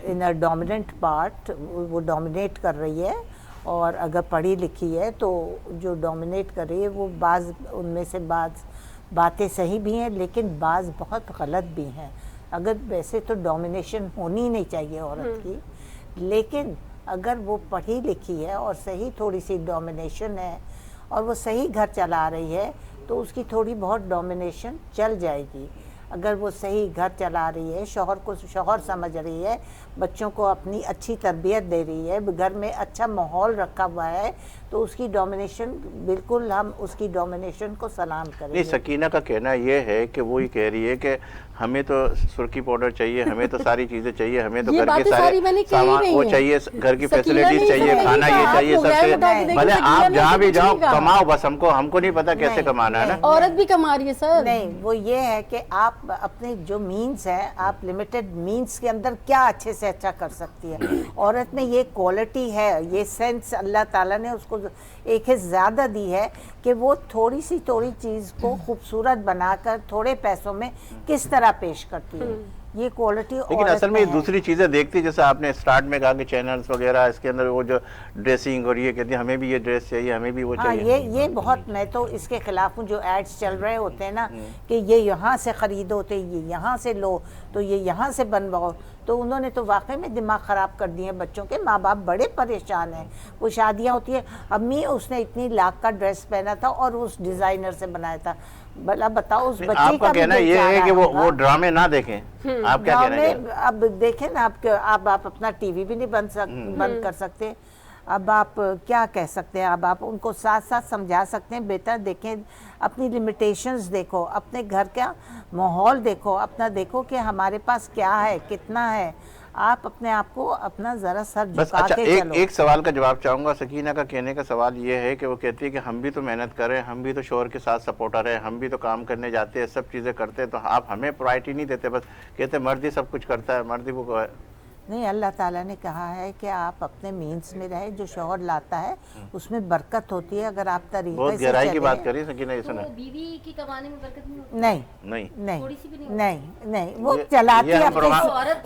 ان اے ڈومیننٹ پارٹ, وہ ڈومینیٹ کر رہی ہے, اور اگر پڑھی لکھی ہے تو جو ڈومینیٹ کر رہی ہے وہ بعض ان میں سے بعض باتیں صحیح بھی ہیں لیکن بعض بہت غلط بھی ہیں. اگر ویسے تو ڈومینیشن ہونی نہیں چاہیے عورت کی, لیکن اگر وہ پڑھی لکھی ہے اور صحیح تھوڑی سی ڈومینیشن ہے اور وہ صحیح گھر چلا رہی ہے تو اس کی تھوڑی بہت ڈومینیشن چل جائے گی. اگر وہ صحیح گھر چلا رہی ہے, شوہر کو شوہر سمجھ رہی ہے, بچوں کو اپنی اچھی تربیت دے رہی ہے, گھر میں اچھا ماحول رکھا ہوا ہے, تو اس کی ڈومینیشن بالکل ہم اس کی ڈومینیشن کو سلام کریں نہیں, گے. سکینہ کا کہنا یہ ہے کہ وہی کہہ رہی ہے کہ ہمیں تو سرخی پاؤڈر چاہیے, ہمیں تو ساری چیزیں چاہیے, ہمیں تو یہ گھر کے باتیں سارے ساری میں نے کہی سامان نہیں وہ ہیں. چاہیے, گھر کی سکینہ فیسلٹیز نے چاہیے, نہیں کھانا کہا, یہ آپ چاہیے, سب پروگرام سے بتا کے دیکھیں, بھلے سکینہ آپ نے جہاں بھی کچھ جاؤ نہیں کہا. کماؤ, بس ہم کو نہیں پتا کیسے نہیں, کمانا ہے نا. عورت بھی کما رہی ہے سر. نہیں, وہ یہ ہے کہ آپ اپنے جو مینز ہیں, آپ لمیٹڈ مینز کے اندر کیا اچھے سے اچھا کر سکتی ہے. عورت میں یہ کوالٹی ہے, یہ سینس اللہ تعالیٰ نے اس کو ایک زیادہ دی ہے کہ وہ تھوڑی چیز کو خوبصورت بنا کر تھوڑے پیسوں میں کس طرح پیش کرتی ہے. یہ کوالٹی لیکن اصل میں یہ دوسری چیزیں دیکھتی, جیسے آپ نے سٹارٹ میں کہا کہ چینلز وغیرہ اس کے اندر وہ جو ڈریسنگ اور یہ کہتی ہیں ہمیں بھی یہ ڈریس چاہیے, ہمیں بھی وہ ہاں, چاہیے. یہ بہت, میں تو اس کے خلاف ہوں جو ایڈز چل رہے ہوتے ہیں نا کہ یہ یہاں سے خریدو, تو یہ یہاں سے لو, تو یہ یہاں سے بنواؤ, تو انہوں نے تو واقعی میں دماغ خراب کر دیے بچوں کے. ماں باپ بڑے پریشان ہیں. وہ شادیاں ہوتی ہیں, امی اس نے اتنی لاکھ کا ڈریس پہنا تھا اور اس ڈیزائنر سے بنایا تھا. بھلا بتاؤ اس بچے آپ کا کا بھی کہنا دل یہ چاہ ہے رہا کہ ہوگا. وہ ڈرامے نہ دیکھیں. آپ کیا کہنا چاہتے ہیں؟ اب دیکھیں نا, اب آپ اپنا ٹی وی بھی نہیں بند کر سکتے. اب آپ کیا کہہ سکتے ہیں, اب آپ ان کو ساتھ ساتھ سمجھا سکتے ہیں, بیٹا دیکھیں اپنی لمیٹیشنز دیکھو, اپنے گھر کا ماحول دیکھو, اپنا دیکھو کہ ہمارے پاس کیا ہے, کتنا ہے. آپ اپنے آپ کو اپنا ذرا سر بس جھکا اچھا, کے چلو. ایک سوال کا جواب چاہوں گا. سکینہ کا کہنے کا سوال یہ ہے کہ وہ کہتی ہے کہ ہم بھی تو محنت کریں, ہم بھی تو شوہر کے ساتھ سپورٹر ہیں, ہم بھی تو کام کرنے جاتے ہیں, سب چیزیں کرتے ہیں, تو آپ ہمیں پرائرٹی نہیں دیتے, بس کہتے مرد ہی سب کچھ کرتا ہے, مرد ہی وہ نہیں, اللہ تعالیٰ نے کہا ہے کہ آپ اپنے مینز میں رہے, جو شوہر لاتا ہے اس میں برکت ہوتی ہے اگر آپ طریقے بہت سے گہرائی کی چلیں. بات کری سکینہ, یہ سنا. تو بیوی کی کمانے میں برکت نہیں ہوتی؟ نہیں نہیں, تھوڑی سی بھی نہیں نہیں نہیں, وہ چلاتی ہے اپنی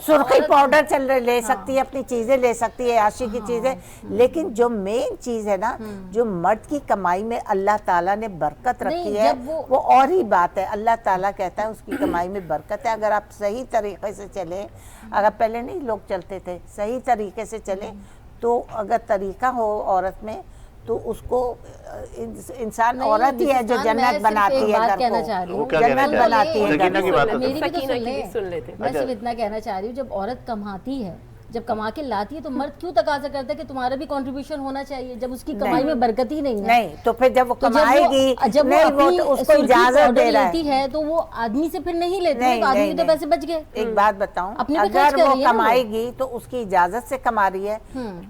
سرخی پاؤڈر لے سکتی ہے, اپنی چیزیں لے سکتی ہے, عاشی کی چیزیں, لیکن جو مین چیز ہے نا, جو مرد کی کمائی میں اللہ تعالیٰ نے برکت رکھی ہے وہ اور ہی بات ہے. اللہ تعالیٰ کہتا ہے اس کی کمائی میں برکت ہے. اگر آپ صحیح طریقے سے چلیں, اگر پہلے نہیں لوگ چلتے تھے, صحیح طریقے سے چلیں, تو اگر طریقہ ہو عورت میں تو اس کو انسان, عورت ہی ہے جو جنت بناتی ہے گھر کو, جنت بناتی ہے سکینہ کی بات میری بھی تو سکینہ کی بھی سن سن لیں. لیتے. میں صرف اتنا کہنا چاہ رہی ہوں, جب عورت کماتی ہے, جب کما کے لاتی ہے, تو مرد کیوں تقاضا کرتا ہے کہ تمہارا بھی کنٹریبیوشن ہونا چاہیے, جب اس کی کمائی میں برکت ہی نہیں ہے؟ نہیں, تو پھر جب وہ تو کمائے گی, جب وہ نہیں, وہ اپنی تو اس کو سرخی اجازت پاؤڈر دے رہا لیتی ہے تو وہ آدمی سے پھر نہیں لیتی ہے, آدمی کے تو پیسے بچ گئے. ایک بات بتاؤں, اپنے پہ خرچ اگر کر وہ رہی ہے نا کمائے گی تو اس کی اجازت سے کما رہی ہے,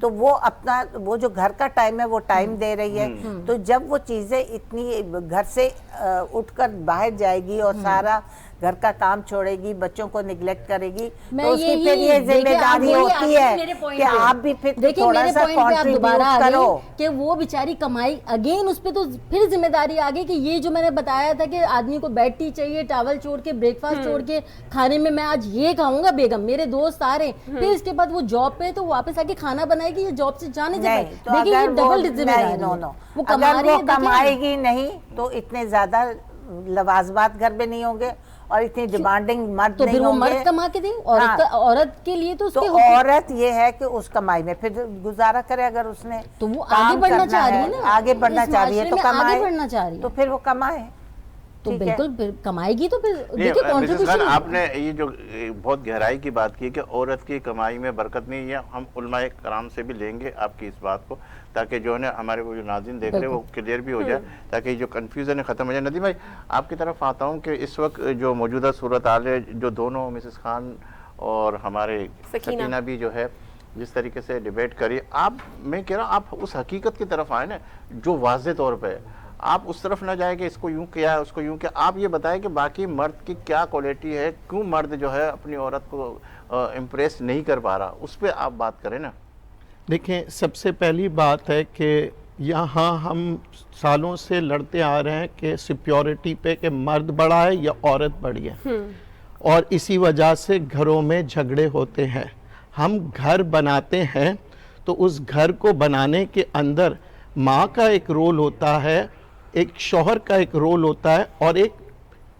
تو وہ اپنا وہ جو گھر کا ٹائم ہے وہ ٹائم دے رہی ہے. تو جب وہ چیزیں اتنی گھر سے اٹھ کر باہر جائے گی اور سارا گھر کا کام چھوڑے گی, بچوں کو نگلیکٹ کرے گی, تو اس کی پھر یہ ذمہ داری ہوتی ہے کہ آپ بھی پھر تھوڑا سا کنٹریبیوٹ کرو. کہ وہ بیچاری کمائی, اگین اس پہ تو پھر ذمہ داری آ گئی کہ یہ جو میں نے بتایا تھا کہ آدمی کو بیڈ ٹی چاہیے, ٹاول چھوڑ کے, بریک فاسٹ چھوڑ کے, کھانے میں آج یہ کھاؤں گا بیگم, میرے دوست آ رہے ہیں, پھر اس کے بعد وہ جاب پہ, تو واپس آ کے کھانا بنائے گی یا جاب سے جانے سے دیکھیں یہ ڈبل ذمہ داری ہے. اگر وہ کمائے گی نہیں تو اتنے زیادہ لوازمات گھر میں نہیں ہوں گے اور اتنی ڈیمانڈنگ مرد نہیں ہوں گے. تو پھر وہ مرد کما کے دیں, عورت کے لیے تو تو عورت یہ ہے کہ اس کمائی میں پھر گزارا کرے. اگر اس نے تو وہ آگے بڑھنا چاہ رہی ہے نا, آگے بڑھنا چاہ رہی ہے تو آگے کمائے, بڑھنا چاہ رہی ہے تو پھر وہ کمائے. تو بالکل کمائے گی تو پھر دیکھیں مسز خان, کنٹریبیوشن. آپ نے یہ جو بہت گہرائی کی بات کی کہ عورت کی کمائی میں برکت نہیں ہے, ہم علماء کرام سے بھی لیں گے آپ کی اس بات کو, تاکہ جو ہے ہمارے وہ جو ناظرین دیکھ رہے ہیں وہ کلیئر بھی ہو جائے, تاکہ جو کنفیوژن ختم ہو جائے. ندیم بھائی, آپ کی طرف آتا ہوں کہ اس وقت جو موجودہ صورتحال ہے, جو دونوں مسز خان اور ہمارے سکینہ بھی جو ہے جس طریقے سے ڈیبیٹ کری آپ، میں کہہ رہا ہوں آپ اس حقیقت کی طرف آئیں نا جو واضح طور پہ ہے، آپ اس طرف نہ جائیں کہ اس کو یوں کیا ہے اس کو یوں کیا، آپ یہ بتائیں کہ باقی مرد کی کیا کوالٹی ہے، کیوں مرد جو ہے اپنی عورت کو امپریس نہیں کر پا رہا، اس پہ آپ بات کریں نا۔ دیکھیں سب سے پہلی بات ہے کہ یہاں ہم سالوں سے لڑتے آ رہے ہیں کہ سیکیورٹی پہ کہ مرد بڑا ہے یا عورت بڑی ہے، اور اسی وجہ سے گھروں میں جھگڑے ہوتے ہیں۔ ہم گھر بناتے ہیں تو اس گھر کو بنانے کے اندر ماں کا ایک رول ہوتا ہے، ایک شوہر کا ایک رول ہوتا ہے، اور ایک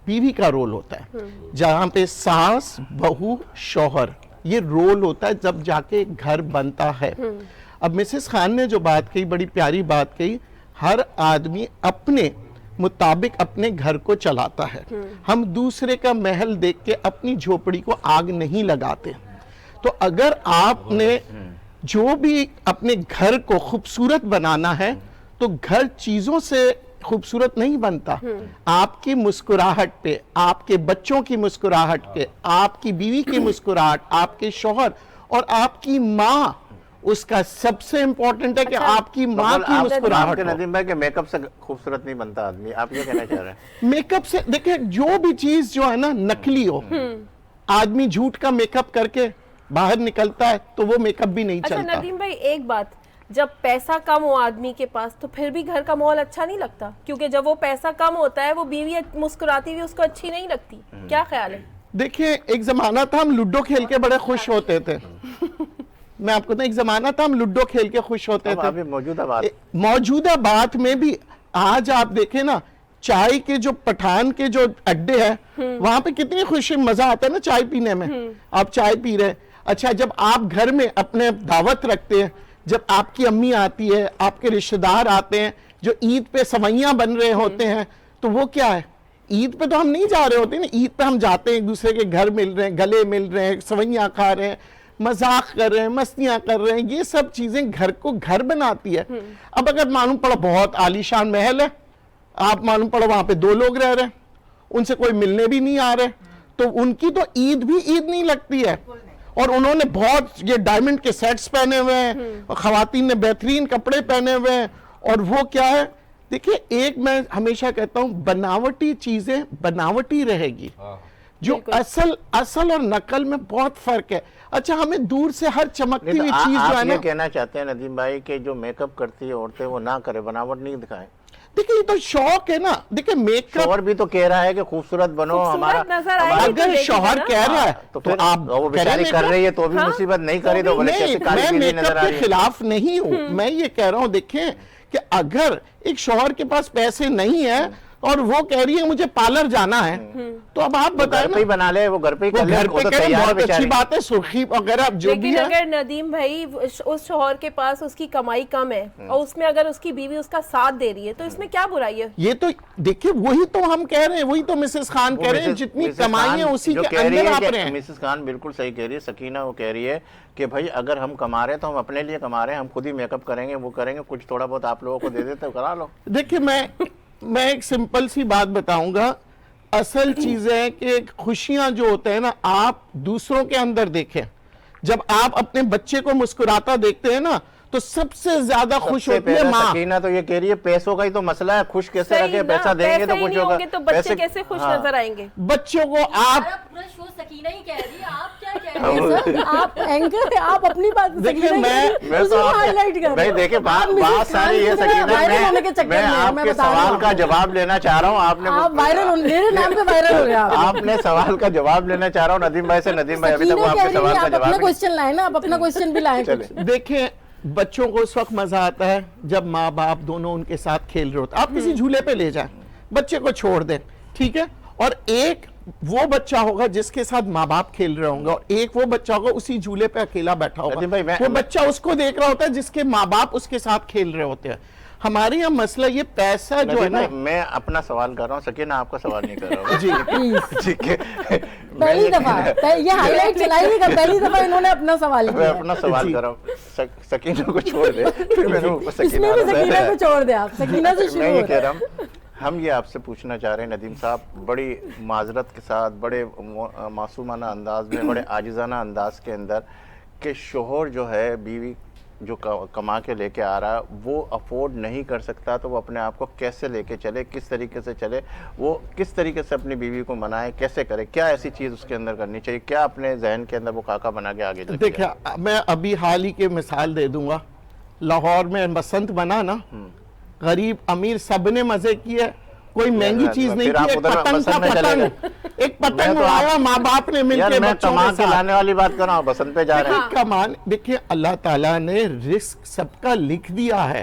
بیوی کا رول ہوتا ہے، جہاں پہ ساس بہو شوہر یہ رول ہوتا ہے جب جا کے گھر بنتا ہے۔ اب مسز خان نے جو بات کہی بڑی پیاری بات کہی، ہر آدمی اپنے مطابق اپنے گھر کو چلاتا ہے، ہم دوسرے کا محل دیکھ کے اپنی جھوپڑی کو آگ نہیں لگاتے۔ تو اگر آپ نے جو بھی اپنے گھر کو خوبصورت بنانا ہے تو گھر چیزوں سے خوبصورت نہیں بنتا، آپ کی مسکراہٹ پہ، آپ کے بچوں کی مسکراہٹ پہ، آپ کی بیوی کی مسکراہٹ، آپ کے شوہر اور آپ کی ماں، اس کا سب سے امپورٹنٹ ہے کہ آپ کی ماں کی مسکراہٹ ہو۔ ندیم بھائی کہ میک اپ سے خوبصورت نہیں بنتا آدمی، آپ یہ کہنا چاہ رہے ہیں؟ میک اپ سے دیکھیں جو بھی چیز جو ہے نا نکلی ہو، آدمی جھوٹ کا میک اپ کر کے باہر نکلتا ہے تو وہ میک اپ بھی نہیں اچھا چلتا۔ ندیم بھائی ایک بات، جب پیسہ کم ہو آدمی کے پاس تو پھر بھی گھر کا ماحول اچھا نہیں لگتا، کیونکہ جب وہ پیسہ کم ہوتا ہے وہ بیوی مسکراتی ہوئی اس کو اچھی نہیں لگتی، کیا خیال ہے؟ دیکھیں ایک زمانہ تھا ہم لوڈو کھیل کے بڑے خوش ہوتے تھے، میں آپ کو ایک زمانہ تھا ہم لوڈو کھیل کے خوش ہوتے اب تھے۔ ابھی موجودہ بات میں بھی آج آپ دیکھیں نا چائے کے جو پٹھان کے جو اڈے ہیں وہاں پہ کتنی خوشی مزہ آتا ہے نا چائے پینے میں، آپ چائے پی رہے۔ اچھا جب آپ گھر میں اپنے دعوت رکھتے ہیں، جب آپ کی امی آتی ہے، آپ کے رشتہ دار آتے ہیں جو عید پہ سوئیاں بن رہے ہوتے ہیں، تو وہ کیا ہے، عید پہ تو ہم نہیں جا رہے ہوتے نا، عید پہ ہم جاتے ہیں ایک دوسرے کے گھر مل رہے ہیں، گلے مل رہے ہیں، سوئیاں کھا رہے ہیں، مذاق کر رہے ہیں، مستیاں کر رہے ہیں، یہ سب چیزیں گھر کو گھر بناتی ہے۔ اب اگر معلوم پڑا بہت عالیشان محل ہے، آپ معلوم پڑا وہاں پہ 2 لوگ رہ رہے ہیں، ان سے کوئی ملنے بھی نہیں آ رہے، تو ان کی تو عید بھی عید نہیں لگتی ہے، اور انہوں نے بہت یہ ڈائمنڈ کے سیٹس پہنے ہوئے ہیں، اور خواتین نے بہترین کپڑے پہنے ہوئے ہیں، اور وہ کیا ہے، دیکھیں ایک میں ہمیشہ کہتا ہوں بناوٹی چیزیں بناوٹی رہے گی، جو اصل اور نقل میں بہت فرق ہے۔ اچھا ہمیں دور سے ہر چمکتی ہوئی چیز جو ہے آپ نا، یہ کہنا چاہتے ہیں ندیم بھائی کہ جو میک اپ کرتی ہے عورتیں وہ نہ کرے، بناوٹ نہیں دکھائیں؟ دیکھیں یہ تو شوق ہے نا، دیکھیں میک اپ شوہر بھی تو کہہ رہا ہے کہ خوبصورت بنو، ہمارا نظر آئے گی اگر شوہر کہہ رہا ہے تو تو پھر آپ وہ بیچاری کر رہی ہے تو بھی مصیبت، نہیں کری تو بولے کیسے کالی میں پیلی میک نظر اپ آ کے رہی ہے۔ خلاف نہیں ہوں، میں یہ کہہ رہا ہوں دیکھیں کہ اگر ایک شوہر کے پاس پیسے نہیں ہیں اور وہ کہہ رہی ہے مجھے پارلر جانا ہے، تو اب آپ بتائیں گھر پہ ہی بنا لے، وہ گھر پہ ہی وہ کر لے، گھر وہ پہ تو کریں، تیار ہے بہت اچھی بیچاری۔ بات ہے، سرخی وغیرہ جو بھی لیکن ہے۔ اگر ندیم بھائی اس شوہر کے پاس اس کی کمائی کم ہے اور اس میں اگر اس کی بیوی اس کا ساتھ دے رہی ہے تو اس میں کیا برائی ہے؟ یہ تو دیکھیں وہی تو ہم کہہ رہے ہیں، وہی تو مسز خان کہہ رہے ہیں، جتنی کمائی ہے اسی کے اندر آپ رہے ہیں۔ مسز خان بالکل صحیح کہہ رہی ہے، سکینہ وہ کہہ رہی ہے کہ بھائی اگر ہم کما رہے ہیں تو ہم اپنے لیے کما رہے ہیں، ہم خود ہی میک اپ کریں گے، وہ کریں گے، کچھ تھوڑا بہت آپ لوگوں کو دے دیتے کرا لو۔ دیکھیں میں ایک سمپل سی بات بتاؤں گا، اصل چیز ہے کہ خوشیاں جو ہوتے ہیں نا آپ دوسروں کے اندر دیکھیں، جب آپ اپنے بچے کو مسکراتا دیکھتے ہیں نا تو سب سے زیادہ خوش ہوتی ہے ماں۔ سکینہ تو یہ کہہ رہی ہے پیسوں کا ہی تو مسئلہ ہے، خوش کیسے رکھے، پیسہ دیں گے تو خوش ہوگا، تو بچے کیسے خوش نظر آئیں گے؟ بچوں کو آپ پورا شو سکینہ ہی کہہ رہی ہے، آپ کیا کہہ رہے ہیں سر؟ آپ اینکر ہیں، آپ اپنی بات دیکھیں میں تو بھائی دیکھیں بات ساری یہ سکینہ، میں آپ کے سوال کا جواب لینا چاہ رہا ہوں، آپ نے میرے نام پہ وائرل ہو رہے ہیں آپ نے سوال کا جواب لینا چاہ رہا ہوں ندیم بھائی سے۔ ندیم بھائی ابھی تک وہ آپ کے سوال کا اپنا جواب کوشچن لائیں نا، آپ اپنا کوشچن بھی لائیں۔ دیکھیں بچوں کو اس وقت مزہ آتا ہے جب ماں باپ دونوں ان کے ساتھ کھیل رہے ہوتے ہیں، آپ کسی جھولے پہ لے جائیں، بچے کو چھوڑ دیں، ٹھیک ہے، اور ایک وہ بچہ ہوگا جس کے ساتھ ماں باپ کھیل رہے ہوں گے، اور ایک وہ بچہ ہوگا اسی جھولے پہ اکیلا بیٹھا ہوگا، وہ بچہ اس کو دیکھ رہا ہوتا ہے جس کے ماں باپ اس کے ساتھ کھیل رہے ہوتے ہیں۔ ہمارے یہاں مسئلہ یہ پیسہ جو ہے نا، میں اپنا سوال کر رہا ہوں، سکینہ آپ کا سوال نہیں کر رہا ہوں۔ جی ٹھیک ہے، پہلی دفعہ یہ ہائی لائٹ چلائی نہیں، پہلی دفعہ انہوں نے اپنا سوال میں کیا، اپنا سوال کر رہا ہوں، سکینہ کو چھوڑ دے، پھر میں نے اس میں بھی سکینہ کو چھوڑ دیں، آپ سکینہ سے میں شروع یہ ہو کہہ رہا رہا ہے۔ ہوں، ہم یہ آپ سے پوچھنا چاہ رہے ہیں ندیم صاحب، بڑی معذرت کے ساتھ، بڑے معصومانہ انداز میں، بڑے عاجزانہ انداز کے اندر، کہ شوہر جو ہے بیوی جو کما کے لے کے آ رہا ہے وہ افورڈ نہیں کر سکتا تو وہ اپنے آپ کو کیسے لے کے چلے, کس طریقے سے چلے, وہ کس طریقے سے اپنی بیوی کو منائے, کیسے کرے, کیا ایسی چیز اس کے اندر کرنی چاہیے, کیا اپنے ذہن کے اندر وہ کاکا بنا کے آگے چلے؟ دیکھیں میں ابھی حال ہی کے مثال دے دوں گا, لاہور میں بسنت بنا نا, غریب امیر سب نے مزے کیے, کوئی مہنگی چیز نہیں کی, ایک پتنگ تھا, پتنگ ایک پتنگ آیا, ماں باپ نے مل کے بچوں کے ساتھ لانے والی بات کر رہا ہوں, بسنت پہ جا رہے ہیں. کمان دیکھیں اللہ تعالیٰ نے رزق سب کا لکھ دیا ہے,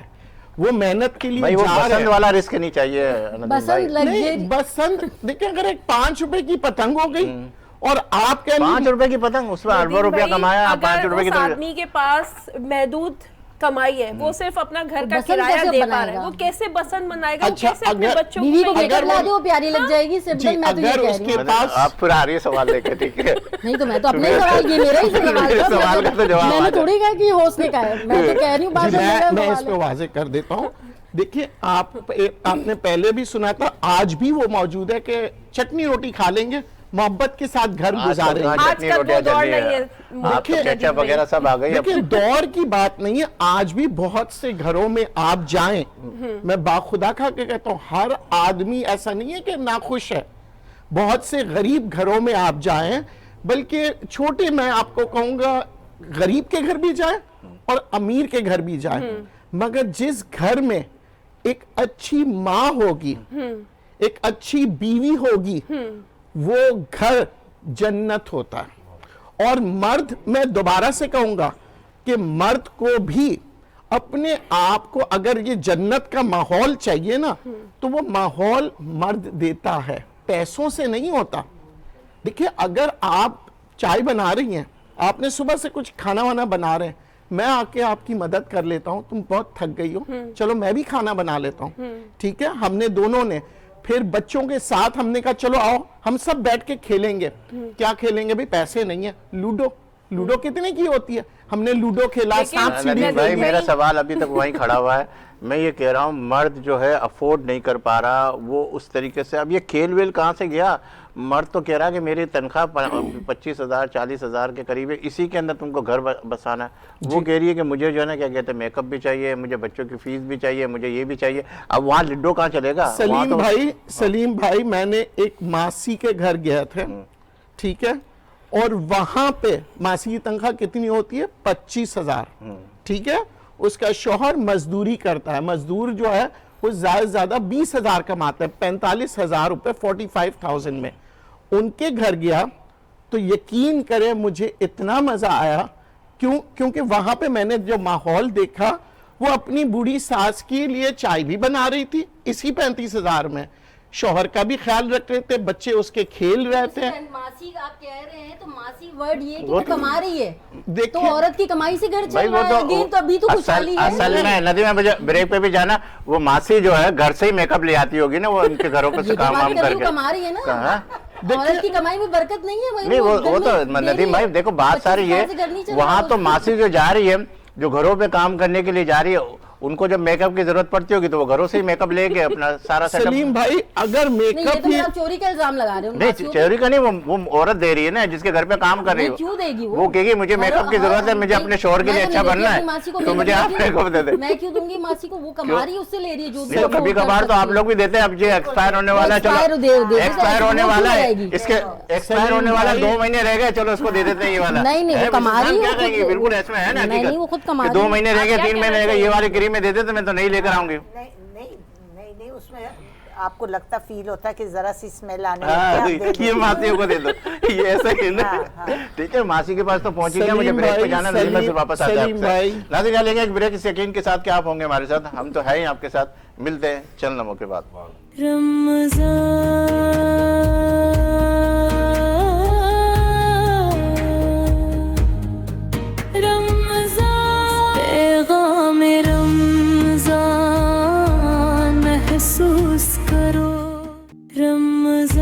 وہ محنت کے لیے بھائی وہ جا رہے بسنت ہیں. والا رزق نہیں چاہیے بسنت نہیں بسنت دیکھیں اگر ایک 5 روپے کی پتنگ ہو گئی اور آپ کہہ 5 روپے کی پتنگ, اس میں اربوں روپیہ کمایا, 5 روپے کی اگر اس آدمی کے پاس محدود کمائی ہے, وہ صرف اپنا گھر کا کرایہ دے پا رہا ہے, وہ کیسے بسنت منائے گا, وہ کیسے اپنے بچوں کو بیوی کو میکر لا دو, پیاری لگ جائے گی, سمپل. میں تو یہ اگر کہہ اس رہی کے ہوں. پاس آپ پھر آ رہی ہے سوال لے کے, ٹھیک ہے نہیں تو میں تو اپنے سوال, یہ میرا ہی سوال کا تو جواب میں نے تھوڑی کہا کہ ہوسٹ نے کہا ہے, میں تو کہہ رہی ہوں بات میں اس پہ واضح کر دیتا ہوں. دیکھیے آپ نے پہلے بھی سنا تھا, آج بھی وہ موجود ہے کہ چٹنی روٹی کھا لیں گے, محبت کے ساتھ گھر گزاریں گے. آج کل وہ دور نہیں ہے, آپ کو کیچپ وغیرہ سب آ گئی. دیکھیں دور کی بات نہیں ہے, آج بھی بہت سے گھروں میں آپ جائیں, میں باخدا کھا کے کہتا ہوں ہر آدمی ایسا نہیں ہے کہ ناخوش ہے, بہت سے غریب گھروں میں آپ جائیں, بلکہ چھوٹے میں آپ کو کہوں گا غریب کے گھر بھی جائیں اور امیر کے گھر بھی جائیں, مگر جس گھر میں ایک اچھی ماں ہوگی, ایک اچھی بیوی ہوگی, وہ گھر جنت ہوتا ہے. اور مرد, میں دوبارہ سے کہوں گا کہ مرد کو بھی اپنے آپ کو اگر یہ جنت کا ماحول چاہیے نا, تو وہ ماحول مرد دیتا ہے, پیسوں سے نہیں ہوتا. دیکھیں اگر آپ چائے بنا رہی ہیں, آپ نے صبح سے کچھ کھانا وانا بنا رہے ہیں, میں آ کے آپ کی مدد کر لیتا ہوں, تم بہت تھک گئی ہو, چلو میں بھی کھانا بنا لیتا ہوں, ٹھیک ہے, ہم نے دونوں نے, پھر بچوں کے ساتھ ہم نے کہا چلو آؤ ہم سب بیٹھ کے کھیلیں گے. کیا کھیلیں گے؟ بھی پیسے نہیں ہیں, لوڈو کتنے کی ہوتی ہے, ہم نے لوڈو کھیلا, سانپ سیڑھی بھائی میرا سوال ابھی تک وہیں کھڑا ہوا ہے, میں یہ کہہ رہا ہوں مرد جو ہے افورڈ نہیں کر پا رہا, وہ اس طریقے سے, اب یہ کھیل ویل کہاں سے گیا, مرد تو کہہ رہا ہے کہ میری تنخواہ 25,000 40,000 کے قریب ہے, اسی کے اندر تم کو گھر بسانا ہے. وہ کہہ رہی ہے کہ مجھے جو ہے نا کیا کہتے ہیں میک اپ بھی چاہیے, مجھے بچوں کی فیس بھی چاہیے, مجھے یہ بھی چاہیے. اب وہاں لڈو کہاں چلے گا؟ سلیم بھائی میں نے ایک ماسی کے گھر گیا تھے, ٹھیک ہے, اور وہاں پہ ماسی کی تنخواہ کتنی ہوتی ہے؟ 25,000, ٹھیک ہے, اس کا شوہر مزدوری کرتا ہے, مزدور جو ہے وہ زیادہ زیادہ 20,000 کماتا ہے, 45,000 روپے 45,000 میں. ان کے گھر گیا تو یقین کرے مجھے اتنا مزہ آیا, کیونکہ وہاں پہ میں نے جو ماحول دیکھا, وہ اپنی بوڑھی ساس کے لیے چائے بھی بنا رہی تھی اسی 35,000 میں, شوہر کا بھی خیال رکھ رہے تھے, بچے اس کے کھیل رہے تھے. ماسی آپ کہہ رہے ہیں تو ماسی ورڈ یہ کہ وہ کما رہی ہے, تو عورت کی کمائی سے گھر چل رہا ہے, دین تو ابھی تو خوشحالی ہے. اصل میں ندی میں بریک پہ بھی جانا, وہ ماسی جو ہے گھر سے ہی میک اپ لے آتی ہوگی نا, وہ ان کے گھروں پہ کام کر کے کما رہی ہے نا, عورت کی کمائی میں برکت نہیں ہے. نہیں وہ تو ندیم بھائی دیکھو بات ساری ہے, وہاں تو ماسی جو جا رہی ہے, جو گھروں پہ کام کرنے کے لیے جا رہی ہے, ان کو جب میک اپ کی ضرورت پڑتی ہوگی تو وہ گھروں سے ہی میک اپ لے کے اپنا سارا سیٹ اپ. سلیم بھائی اگر میک اپ ہی چوری کا الزام لگا رہے ہو. نہیں چوری کا نہیں, وہ عورت دے رہی ہے نا جس کے گھر پہ کام کر رہی ہے, کیوں دے گی وہ کہے گی مجھے میک اپ کی ضرورت ہے, مجھے اپنے شوہر کے لیے اچھا بننا ہے, تو مجھے آپ میک اپ دے دیں. میں کیوں دوں گی ماسی کو, وہ کما رہی ہے, اس سے لے رہی ہے جو بھی. تو کبھی کبھار تو آپ لوگ بھی دیتے ہیں, اب یہ ایکسپائر ہونے والا ہے, چلو ایکسپائر ہونے والا ہے, اس کے ایکسپائر ہونے والا 2 مہینے رہ گئے, چلو اس کو دے دیتے ہیں یہ والا. نہیں نہیں وہ کما رہی ہے, بالکل ایسا ہے نا, نہیں وہ خود کما رہی ہے. 2 مہینے رہ گئے 3 مہینے رہ گئے, یہ والی کریم میں دے دیتے, میں تو نہیں لے کر آؤں گی. نہیں اس میں آپ کو لگتا فیل ہوتا ہے کہ ذرا سی اسمیل آنے لگتی ہے, یہ ماسیوں کو دے دو, یہ ایسا ہی نا, ٹھیک ہے. ماسی کے پاس تو پہنچ گیا, مجھے بریک پہ جانا ہے, میں پھر واپس آتا ہوں. ناظرین لیں گے ایک بریک, اس یقین کے ساتھ کہ آپ ہوں گے ہمارے ساتھ, ہم تو ہیں ہی آپ کے ساتھ, ملتے ہیں چند لمحوں کے بعد. محسوس کرو رمضان.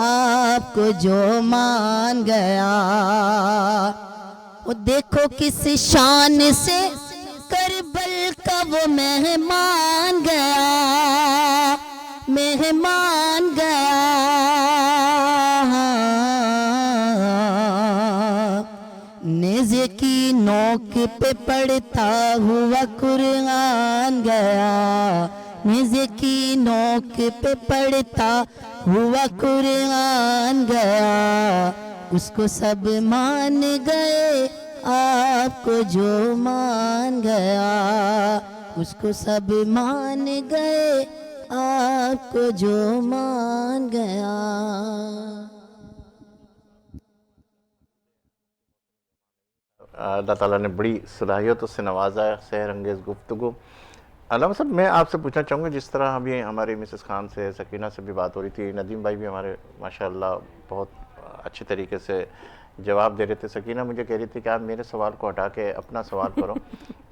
آپ کو جو مان گیا. وہ دیکھو کس شان سے کربل کا وہ مہمان گیا, مہمان گیا. نیزے کی نوک پہ پڑتا ہوا قرآن گیا, نیزے کی نوک پہ پڑتا ہوا قرآن گیا. اس کو سب مان گئے آپ کو جو مان گیا, اس کو سب مان گئے آپ کو جو مان گیا. اللہ تعالیٰ نے بڑی صلاحیتوں سے نوازا ہے, سحر انگیز گفتگو. علامہ صاحب میں آپ سے پوچھنا چاہوں گا, جس طرح ابھی ہماری مسز خان سے, سکینہ سے بھی بات ہو رہی تھی, ندیم بھائی بھی ہمارے ماشاءاللہ بہت اچھے طریقے سے جواب دے رہے تھے. سکینہ مجھے کہہ رہی تھی کہ آپ میرے سوال کو ہٹا کے اپنا سوال کرو,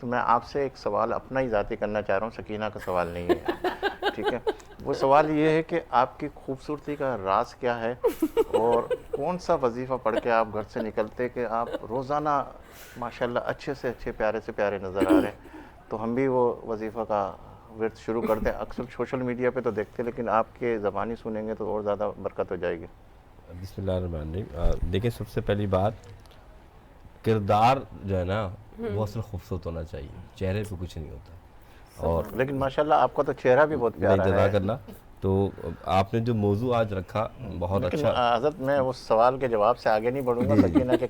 تو میں آپ سے ایک سوال اپنا ہی ذاتی کرنا چاہ رہا ہوں, سکینہ کا سوال نہیں ہے, ٹھیک ہے. وہ سوال یہ ہے کہ آپ کی خوبصورتی کا راز کیا ہے, اور کون سا وظیفہ پڑھ کے آپ گھر سے نکلتے کہ آپ روزانہ ماشاءاللہ اچھے سے اچھے, پیارے سے پیارے نظر آ رہے ہیں. تو ہم بھی وہ وظیفہ کا ورد شروع کر دیں. اکثر سوشل میڈیا پہ تو دیکھتے, لیکن آپ کے زبانی سنیں گے تو اور زیادہ برکت ہو جائے گی. بسم اللہ الرحمن الرحیم. دیکھیں سب سے پہلی بات, کردار جو ہے نا وہ اصل خوبصورت ہونا چاہیے, چہرے پہ کچھ نہیں ہوتا. اور لیکن ماشاءاللہ آپ کا تو چہرہ بھی بہت پیارا ہے. جزاک اللہ. تو آپ نے جو موضوع آج رکھا بہت اچھا. حضرت میں اس سوال کے جواب سے آگے نہیں بڑھوں گا, سکینہ کے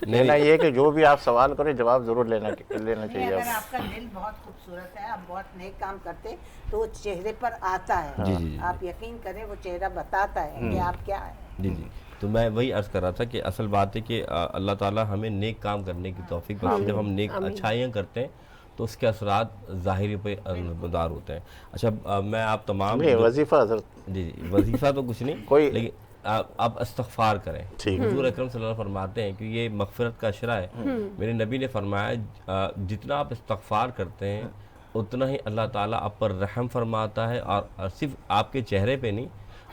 لینا یہ کہ جو بھی آپ سوال کریں جواب ضرور لینا چاہیے. اگر آپ کا دل بہت خوبصورت ہے, آپ بہت نیک کام کرتے, تو وہ چہرے پر آتا ہے. آپ یقین کریں وہ چہرہ بتاتا ہے کہ آپ کیا ہیں. جی. تو میں وہی عرض کر رہا تھا کہ اصل بات ہے کہ اللہ تعالیٰ ہمیں نیک کام کرنے کی توفیق بخشے. جب ہم نیک اچھائیاں کرتے ہیں تو اس کے اثرات ظاہری پہ مدار ہوتے ہیں. اچھا میں آپ تمام وظیفہ حضرت, جی وظیفہ تو کچھ نہیں, لیکن آپ استغفار کریں. حضور اکرم صلی اللہ علیہ وسلم فرماتے ہیں کہ یہ مغفرت کا اشرا ہے. میرے نبی نے فرمایا جتنا آپ استغفار کرتے ہیں اتنا ہی اللہ تعالیٰ آپ پر رحم فرماتا ہے, اور صرف آپ کے چہرے پہ نہیں,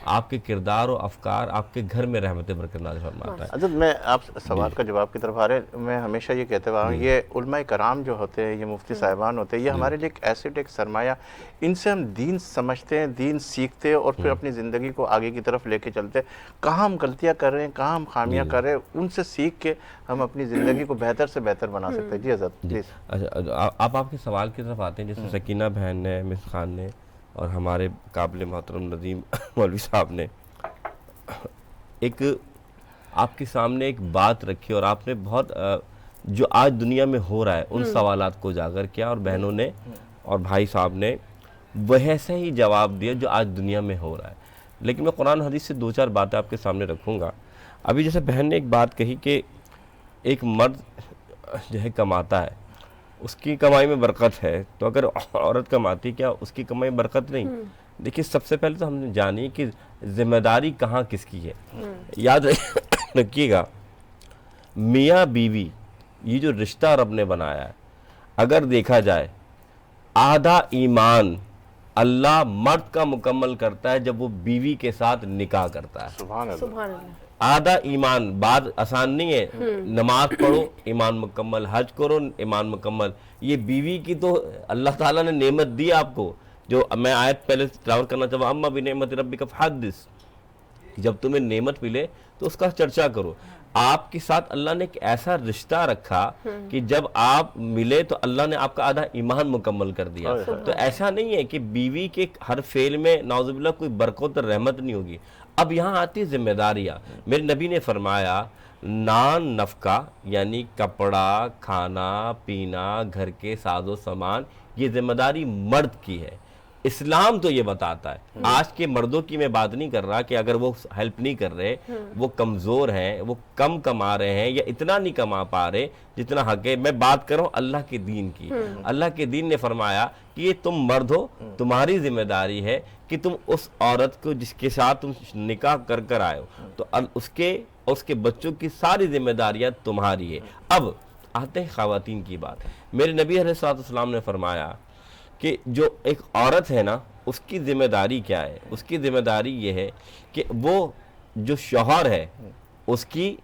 آپ کے کردار و افکار, آپ کے گھر میں رحمت برکت نازل فرماتا ہے. حضرت میں آپ سوال کا جواب کی طرف آ رہے, میں ہمیشہ یہ کہتے ہوں, یہ علماء کرام جو ہوتے ہیں, یہ مفتی صاحبان ہوتے ہیں, یہ ہمارے لیے ایک ایسٹ, ایک سرمایہ. ان سے ہم دین سمجھتے ہیں, دین سیکھتے ہیں, اور پھر اپنی زندگی کو آگے کی طرف لے کے چلتے ہیں. کہاں ہم غلطیاں کر رہے ہیں, کہاں ہم خامیاں کر رہے ہیں, ان سے سیکھ کے ہم اپنی زندگی کو بہتر سے بہتر بنا سکتے ہیں. جی حضرت پلیز. اچھا آپ کے سوال کی طرف آتے ہیں. جیسے سکینہ بہن نے, مس خان نے, اور ہمارے قابل محترم ندیم مولوی صاحب نے ایک آپ کے سامنے ایک بات رکھی, اور آپ نے بہت جو آج دنیا میں ہو رہا ہے ان سوالات کو اجاگر کیا, اور بہنوں نے اور بھائی صاحب نے ویسا ہی جواب دیا جو آج دنیا میں ہو رہا ہے. لیکن میں قرآن حدیث سے 2-4 باتیں آپ کے سامنے رکھوں گا. ابھی جیسے بہن نے ایک بات کہی کہ ایک مرد جو ہے کماتا ہے, اس کی کمائی میں برکت ہے, تو اگر عورت کماتی کیا اس کی کمائی میں برکت نہیں؟ دیکھیے سب سے پہلے تو ہم نے جانی کہ ذمہ داری کہاں کس کی ہے. یاد رکھیے گا, میاں بیوی یہ جو رشتہ رب نے بنایا ہے, اگر دیکھا جائے آدھا ایمان اللہ مرد کا مکمل کرتا ہے جب وہ بیوی کے ساتھ نکاح کرتا ہے. سبحان اللہ. آدھا ایمان. بات آسان نہیں ہے, نماز پڑھو ایمان مکمل, حج کرو ایمان مکمل. یہ بیوی کی تو اللہ تعالیٰ نے نعمت دی آپ کو, جو میں آیت پہلے تلاوت کرنا چاہوں, اما بنعمت ربک فحدث. جب تمہیں نعمت ملے تو اس کا چرچا کرو. آپ کے ساتھ اللہ نے ایک ایسا رشتہ رکھا کہ جب آپ ملے تو اللہ نے آپ کا آدھا ایمان مکمل کر دیا. تو ایسا نہیں ہے کہ بیوی کے ہر فعل میں نعوذ باللہ کوئی برکت اور رحمت نہیں ہوگی. اب یہاں آتی ذمہ داریاں. میرے نبی نے فرمایا نان نفقہ یعنی کپڑا, کھانا پینا, گھر کے ساز و سامان, یہ ذمہ داری مرد کی ہے. اسلام تو یہ بتاتا ہے. آج کے مردوں کی میں بات نہیں کر رہا کہ اگر وہ ہیلپ نہیں کر رہے, وہ کمزور ہیں, وہ کم کما رہے ہیں, یا اتنا نہیں کما پا رہے جتنا حق ہے. میں بات کر رہا ہوں اللہ کے دین کی. اللہ کے دین نے فرمایا کہ یہ تم مرد ہو, تمہاری ذمہ داری ہے کہ تم اس عورت کو جس کے ساتھ تم نکاح کر کر آئے ہو, تو اس کے بچوں کی ساری ذمہ داریاں تمہاری ہے. اب آتے ہیں خواتین کی بات. میرے نبی علیہ السلام نے فرمایا کہ جو ایک عورت ہے نا, اس کی ذمہ داری کیا ہے؟ اس کی ذمہ داری یہ ہے کہ وہ جو شوہر ہے اس کی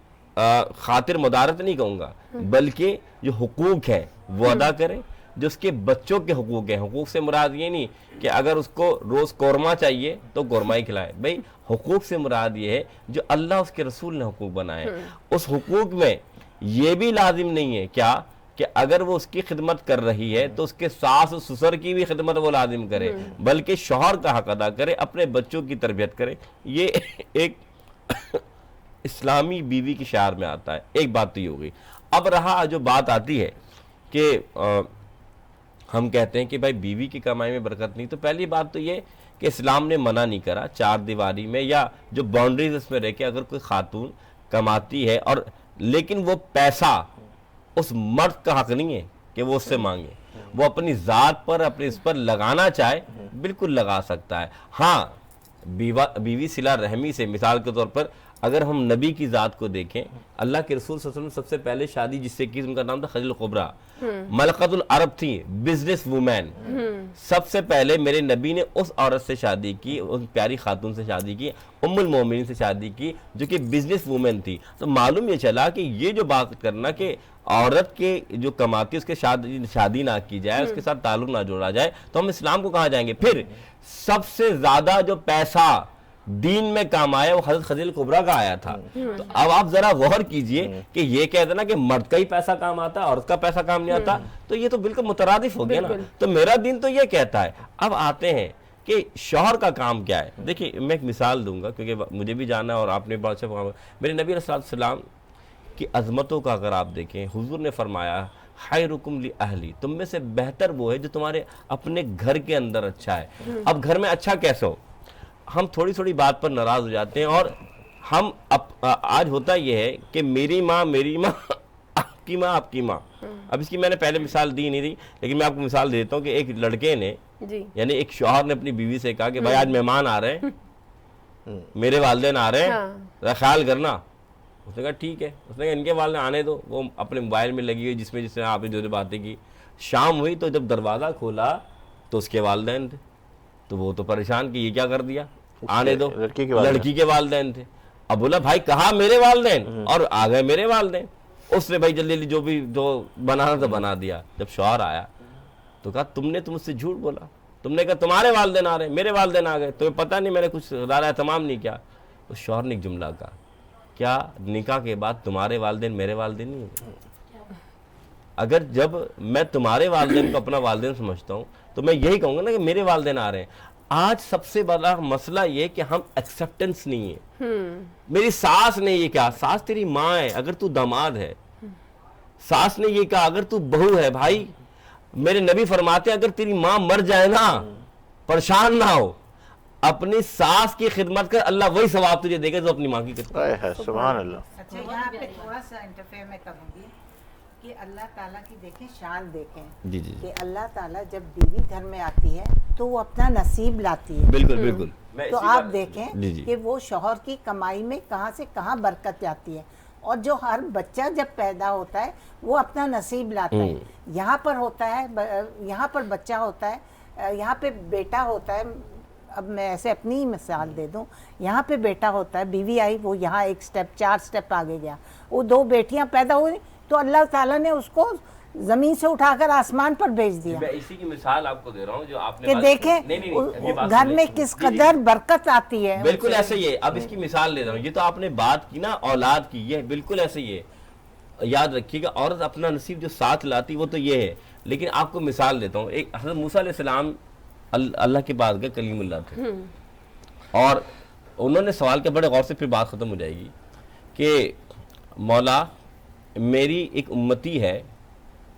خاطر مدارت نہیں کہوں گا، بلکہ جو حقوق ہے وہ ادا کرے، جو اس کے بچوں کے حقوق ہیں. حقوق سے مراد یہ نہیں کہ اگر اس کو روز قورمہ چاہیے تو قورمہ ہی کھلائے. بھئی حقوق سے مراد یہ ہے جو اللہ اس کے رسول نے حقوق بنائے. اس حقوق میں یہ بھی لازم نہیں ہے کیا کہ اگر وہ اس کی خدمت کر رہی ہے تو اس کے ساس و سسر کی بھی خدمت وہ لازم کرے، بلکہ شوہر کا حق ادا کرے، اپنے بچوں کی تربیت کرے. یہ ایک اسلامی بیوی کی شعار میں آتا ہے. ایک بات تو یہ ہوگی. اب رہا جو بات آتی ہے کہ ہم کہتے ہیں کہ بھائی بیوی کی کمائی میں برکت نہیں، تو پہلی بات تو یہ کہ اسلام نے منع نہیں کرا چار دیواری میں یا جو باؤنڈریز اس میں رہ کے اگر کوئی خاتون کماتی ہے اور لیکن وہ پیسہ اس مرد کا حق نہیں ہے کہ وہ اس سے مانگے. وہ اپنی ذات پر اپنے اس پر لگانا چاہے بالکل لگا سکتا ہے. ہاں بیوی صلہ رحمی سے مثال کے طور پر اگر ہم نبی کی ذات کو دیکھیں، اللہ کے رسول صلی اللہ علیہ وسلم سب سے پہلے شادی جس سے کی ان کا نام تھا خدیجہ الکبریٰ، ملکۃ العرب تھی، بزنس وومین. سب سے پہلے میرے نبی نے اس عورت سے شادی کی، اس پیاری خاتون سے شادی کی، ام المومنین سے شادی کی جو کہ بزنس وومین تھی. تو معلوم یہ چلا کہ یہ جو بات کرنا کہ عورت کے جو کماتی اس کے شادی نہ کی جائے، اس کے ساتھ تعلق نہ جوڑا جائے، تو ہم اسلام کو کہاں جائیں گے. پھر سب سے زیادہ جو پیسہ دین میں کام آیا وہ حضرت خدیجہ الکبریٰ کا آیا تھا. تو اب آپ ذرا غور کیجئے کہ یہ کہتے نا کہ مرد کا ہی پیسہ کام آتا ہے عورت کا پیسہ کام نہیں آتا، تو یہ تو بالکل مترادف ہو گیا نا. تو میرا دین تو یہ کہتا ہے. اب آتے ہیں کہ شوہر کا کام کیا ہے. دیکھیں میں ایک مثال دوں گا کیونکہ مجھے بھی جانا ہے اور آپ نے بہت اچھا. میرے نبی علیہ السلام کی عظمتوں کا اگر آپ دیکھیں، حضور نے فرمایا خیرکم لأہلی، تم میں سے بہتر وہ ہے جو تمہارے اپنے گھر کے اندر اچھا ہے. اب گھر میں اچھا کیسے ہو؟ ہم تھوڑی بات پر ناراض ہو جاتے ہیں اور ہم آج ہوتا یہ ہے کہ میری ماں آپ کی ماں. اب اس کی میں نے پہلے مثال دی نہیں تھی لیکن میں آپ کو مثال دیتا ہوں کہ ایک لڑکے نے یعنی ایک شوہر نے اپنی بیوی سے کہا کہ بھائی آج مہمان آ رہے ہیں، میرے والدین آ رہے ہیں، ذرا خیال کرنا. اس نے کہا ٹھیک ہے. اس نے کہا ان کے والدین آنے دو. وہ اپنے موبائل میں لگی ہوئی جس میں آپ نے جو باتیں کی. شام ہوئی تو جب دروازہ کھولا تو اس کے والدین تھے. تو وہ تو پریشان کہ یہ کیا کر دیا، آنے دو. لڑکی کے والدین تھے. اب بولا بھائی کہا میرے والدین، اور آ گئے میرے والدین. اس نے بھائی جلدی جو بنانا تھا بنا دیا. جب شوہر آیا تو کہا تم نے مجھ سے جھوٹ بولا، تم نے کہا تمہارے والدین آ رہے ہیں، میرے والدین آ گئے، تمہیں پتہ نہیں میں نے کچھ دارہ اہتمام نہیں کیا. تو شوہر نے ایک جملہ کہا، کیا نکاح کے بعد تمہارے والدین میرے والدین نہیں ہوتے؟ اگر جب میں تمہارے والدین کو اپنا والدین سمجھتا ہوں تو میں یہی کہوں گا نا کہ میرے والدین آ رہے ہیں. آج سب سے بڑا مسئلہ یہ کہ ہم ایکسیپٹنس نہیں ہے. میری ساس نے یہ کہا، ساس تیری ماں ہے اگر تو داماد ہے. ساس نے یہ کہا اگر تو بہو ہے. بھائی میرے نبی فرماتے ہیں اگر تیری ماں مر جائے نا پریشان نہ ہو، اپنی ساس کی خدمت کر، اللہ وہی ثواب تجھے دے گا جو اپنی ماں کی خدمت. سبحان اللہ. اچھا یہاں پہ تھوڑا سا انٹرفیئر میں کروں گی کہ اللہ تعالیٰ کی دیکھیں شان دیکھیں جی کہ اللہ تعالیٰ جب بیوی گھر میں آتی ہے تو وہ اپنا نصیب لاتی ہے. بالکل. تو آپ دیکھیں کہ وہ شوہر کی کمائی میں کہاں سے کہاں برکت جاتی ہے. اور جو ہر بچہ جب پیدا ہوتا ہے وہ اپنا نصیب لاتا ہے. یہاں پر ہوتا ہے، یہاں پر بچہ ہوتا ہے، یہاں پہ بیٹا ہوتا ہے. اب میں ایسے اپنی ہی مثال دے دوں، یہاں پہ بیٹا ہوتا ہے، بیوی آئی وہ یہاں ایک سٹیپ 4 سٹیپ آگے گیا، وہ 2 بیٹیاں پیدا ہوئی تو اللہ تعالیٰ نے اس کو زمین سے اٹھا کر آسمان پر بھیج دیا. میں اسی کی مثال آپ کو دے رہا ہوں جو آپ نے کہ دیکھیں گھر میں کس قدر برکت آتی ہے. بالکل ایسے ہی ہے. اب اس کی مثال لے رہا ہوں. یہ تو آپ نے بات کی نا اولاد کی، یہ بالکل ایسے ہی ہے. یاد رکھیے گا عورت اپنا نصیب جو ساتھ لاتی وہ تو یہ ہے. لیکن آپ کو مثال دیتا ہوں. ایک حضرت موسیٰ علیہ السلام اللہ کے پاس گئے، کلیم اللہ تھے، اور انہوں نے سوال کیا، بڑے غور سے پھر بات ختم ہو جائے گی، کہ مولا میری ایک امتی ہے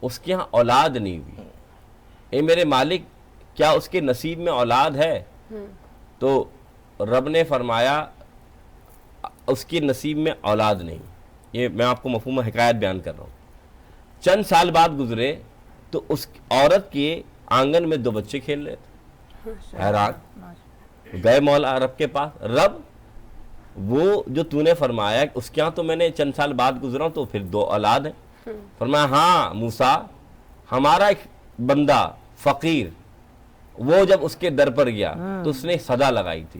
اس کے ہاں اولاد نہیں ہوئی، اے میرے مالک کیا اس کے نصیب میں اولاد ہے؟ تو رب نے فرمایا اس کے نصیب میں اولاد نہیں. یہ میں آپ کو مفہوم حکایت بیان کر رہا ہوں. چند سال بعد گزرے تو اس عورت کے آنگن میں 2 بچے کھیل رہے تھے. حیران گئے مولا رب کے پاس، رب وہ جو تو نے فرمایا اس کے ہاں تو میں نے چند سال بعد گزرا ہوں تو پھر 2 اولاد ہیں. فرمایا ہاں موسیٰ ہمارا ایک بندہ فقیر وہ جب اس کے در پر گیا تو اس نے صدا لگائی تھی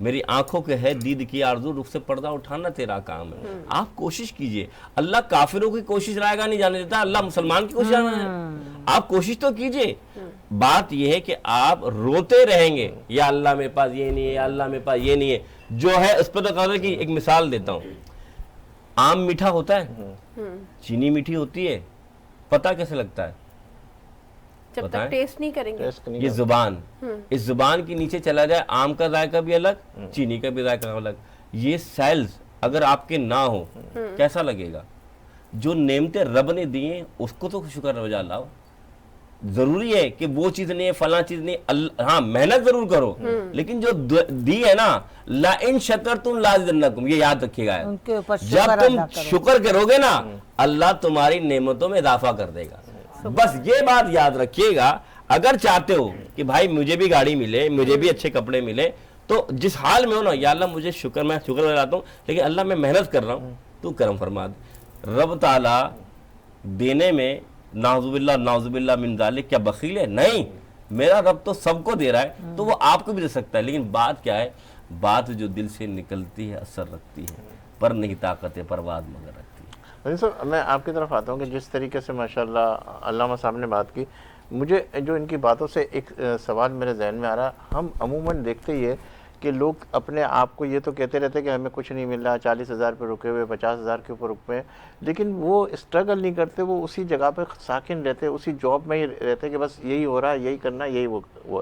میری آنکھوں کے ہے دید کی آرزو، رخ سے پردہ اٹھانا تیرا کام ہے. آپ کوشش کیجئے. اللہ کافروں کی کوشش رائے گا نہیں جانے دیتا، اللہ مسلمان کی کوشش جانے دیتا. آپ کوشش تو کیجئے. بات یہ ہے کہ آپ روتے رہیں گے یا اللہ میرے پاس یہ نہیں ہے، یا اللہ میرے پاس یہ نہیں ہے، جو ہے اس پہ تو کہا کہ ایک مثال دیتا ہوں. آم میٹھا ہوتا ہے، چینی میٹھی ہوتی ہے، پتہ کیسے لگتا ہے؟ جب تک ٹیسٹ نہیں کریں گے. یہ زبان، اس زبان کے نیچے چلا جائے آم کا ذائقہ بھی الگ، چینی کا بھی ذائقہ الگ. یہ سیلز اگر آپ کے نہ ہو کیسا لگے گا؟ جو نعمتیں رب نے دی ہیں اس کو تو شکر رجا لاؤ. ضروری ہے کہ وہ چیز نہیں ہے، فلاں چیز نہیں، ہاں محنت ضرور کرو، لیکن جو دی ہے نا، لَإِن شَكَرْتُمْ لَأَزِيدَنَّكُمْ، یہ یاد رکھیے گا. ان کے اوپر جب شکر تم ادا کرو. شکر کرو گے نا، اللہ تمہاری نعمتوں میں اضافہ کر دے گا. بس یہ بات یاد رکھیے گا. اگر چاہتے ہو کہ بھائی مجھے بھی گاڑی ملے، مجھے بھی اچھے کپڑے ملے، تو جس حال میں ہو نا، یا اللہ مجھے شکر، میں شکر لگاتا ہوں، لیکن اللہ میں محنت کر رہا ہوں، تو کرم فرما دے. رب تعالیٰ دینے میں نعوذ باللہ من ذالک کیا بخیل ہے؟ نہیں، میرا رب تو سب کو دے رہا ہے، تو وہ آپ کو بھی دے سکتا ہے. لیکن بات کیا ہے؟ بات جو دل سے نکلتی ہے اثر رکھتی ہے، پر نہیں طاقت پرواز مگر رکھتی ہے. رضی صاحب میں آپ کی طرف آتا ہوں کہ جس طریقے سے ماشاءاللہ علامہ صاحب نے بات کی، مجھے جو ان کی باتوں سے ایک سوال میرے ذہن میں آ رہا. ہم عموماً دیکھتے ہی ہے کہ لوگ اپنے آپ کو یہ تو کہتے رہتے کہ ہمیں کچھ نہیں مل رہا، 40,000 پہ رکے ہوئے، 50,000 کے اوپر رکے ہوئے، لیکن وہ اسٹرگل نہیں کرتے، وہ اسی جگہ پہ ساکن رہتے، اسی جاب میں ہی رہتے کہ بس یہی ہو رہا ہے، یہی کرنا، یہی وہ.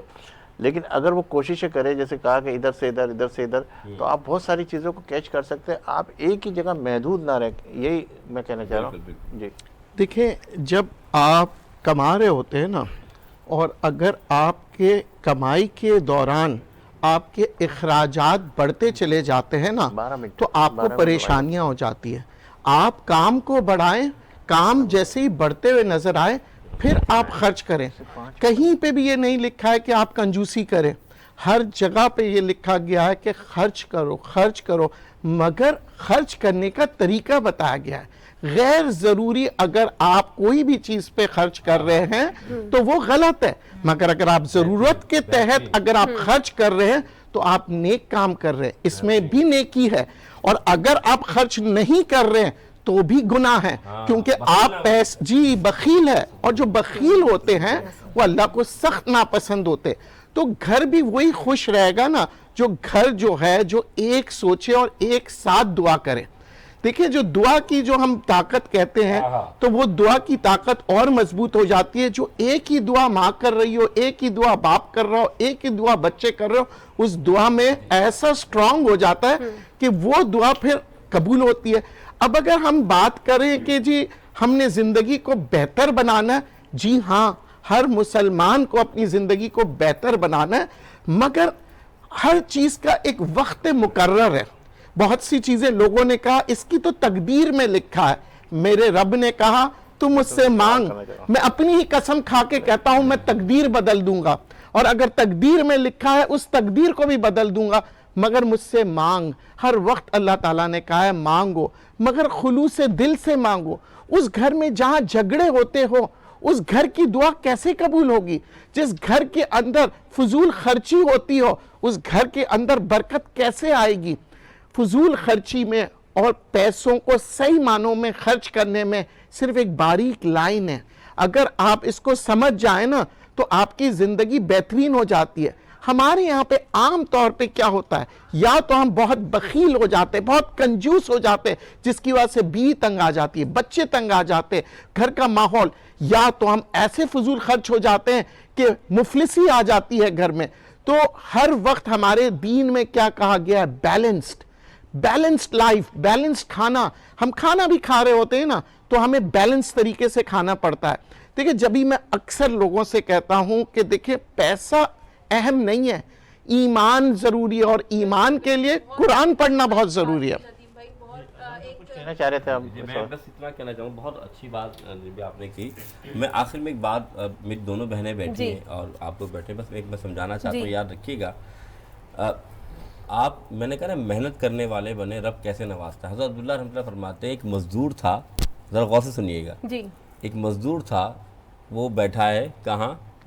لیکن اگر وہ کوششیں کرے، جیسے کہا کہ ادھر سے ادھر، ادھر سے ادھر، تو آپ بہت ساری چیزوں کو کیچ کر سکتے ہیں. آپ ایک ہی جگہ محدود نہ رہیں، یہی میں کہنا چاہ رہا ہوں. جی دیکھیں، جب آپ کما رہے ہوتے ہیں نا، اور اگر آپ کے کمائی کے دوران آپ کے اخراجات بڑھتے چلے جاتے ہیں نا، 12 منٹ تو آپ کو پریشانیاں ہو جاتی ہیں. آپ کام کو بڑھائیں، کام جیسے ہی بڑھتے ہوئے نظر آئے پھر آپ خرچ کریں. کہیں پہ بھی یہ نہیں لکھا ہے کہ آپ کنجوسی کریں، ہر جگہ پہ یہ لکھا گیا ہے کہ خرچ کرو، خرچ کرو، مگر خرچ کرنے کا طریقہ بتایا گیا ہے. غیر ضروری اگر آپ کوئی بھی چیز پہ خرچ کر رہے ہیں تو وہ غلط ہے، مگر اگر آپ ضرورت کے تحت اگر آپ خرچ کر رہے ہیں تو آپ نیک کام کر رہے ہیں، اس میں بھی نیکی ہے. اور اگر آپ خرچ نہیں کر رہے ہیں تو بھی گناہ ہے، کیونکہ آپ جی بخیل ہے، اور جو بخیل ہوتے ہیں وہ اللہ کو سخت ناپسند ہوتے. تو گھر بھی وہی خوش رہے گا نا جو گھر جو ہے جو ایک سوچے اور ایک ساتھ دعا کرے. دیکھیں، جو دعا کی جو ہم طاقت کہتے ہیں تو وہ دعا کی طاقت اور مضبوط ہو جاتی ہے. جو ایک ہی دعا ماں کر رہی ہو، ایک ہی دعا باپ کر رہا ہو، ایک ہی دعا بچے کر رہے ہو، اس دعا میں ایسا سٹرونگ ہو جاتا ہے کہ وہ دعا پھر قبول ہوتی ہے. اب اگر ہم بات کریں کہ جی ہم نے زندگی کو بہتر بنانا ہے، جی ہاں، ہر مسلمان کو اپنی زندگی کو بہتر بنانا ہے، مگر ہر چیز کا ایک وقت مقرر ہے. بہت سی چیزیں لوگوں نے کہا اس کی تو تقدیر میں لکھا ہے. میرے رب نے کہا تو مجھ سے مانگ. میں اپنی ہی قسم کھا کے کہتا ہوں میں تقدیر بدل دوں گا، اور اگر تقدیر میں لکھا ہے اس تقدیر کو بھی بدل دوں گا، مگر مجھ سے مانگ. ہر وقت اللہ تعالیٰ نے کہا ہے مانگو، مگر خلوص دل سے مانگو. اس گھر میں جہاں جھگڑے ہوتے ہو اس گھر کی دعا کیسے قبول ہوگی؟ جس گھر کے اندر فضول خرچی ہوتی ہو اس گھر کے اندر برکت کیسے آئے گی؟ فضول خرچی میں اور پیسوں کو صحیح معنوں میں خرچ کرنے میں صرف ایک باریک لائن ہے. اگر آپ اس کو سمجھ جائیں نا تو آپ کی زندگی بہترین ہو جاتی ہے. ہمارے یہاں پہ عام طور پہ کیا ہوتا ہے، یا تو ہم بہت بخیل ہو جاتے، بہت کنجوس ہو جاتے، جس کی وجہ سے بیوی تنگ آ جاتی ہے، بچے تنگ آ جاتے، گھر کا ماحول، یا تو ہم ایسے فضول خرچ ہو جاتے ہیں کہ مفلسی آ جاتی ہے گھر میں. تو ہر وقت ہمارے دین میں کیا کہا گیا ہے؟ بیلنسڈ لائف، بیلنسڈ کھانا. ہم کھانا بھی کھا رہے ہوتے ہیں نا تو ہمیں بیلنس طریقے سے کھانا پڑتا ہے. دیکھیں، جبھی میں اکثر لوگوں سے کہتا ہوں کہ دیکھیں پیسہ اہم نہیں ہے، ایمان ضروری ہے، اور ایمان کے لیے قرآن پڑھنا بہت ضروری ہے. کہنا چاہ رہے تھے آپ؟ میں بس اتنا کہنا چاہوں، بہت اچھی بات بھی آپ نے کی. میں آخر میں ایک بات، میری دونوں بہنیں بیٹھی ہیں اور آپ لوگ بیٹھے، بس ایک میں سمجھانا چاہتا ہوں، یاد رکھیے گا. آپ، میں نے کہا نا محنت کرنے والے بنے رب کیسے نوازتا ہے. حضرت عبداللہ رحمۃ اللہ فرماتے ہیں ایک مزدور تھا، ذرا غور سے سنیے گا. ایک مزدور تھا، وہ بیٹھا ہے کہاں؟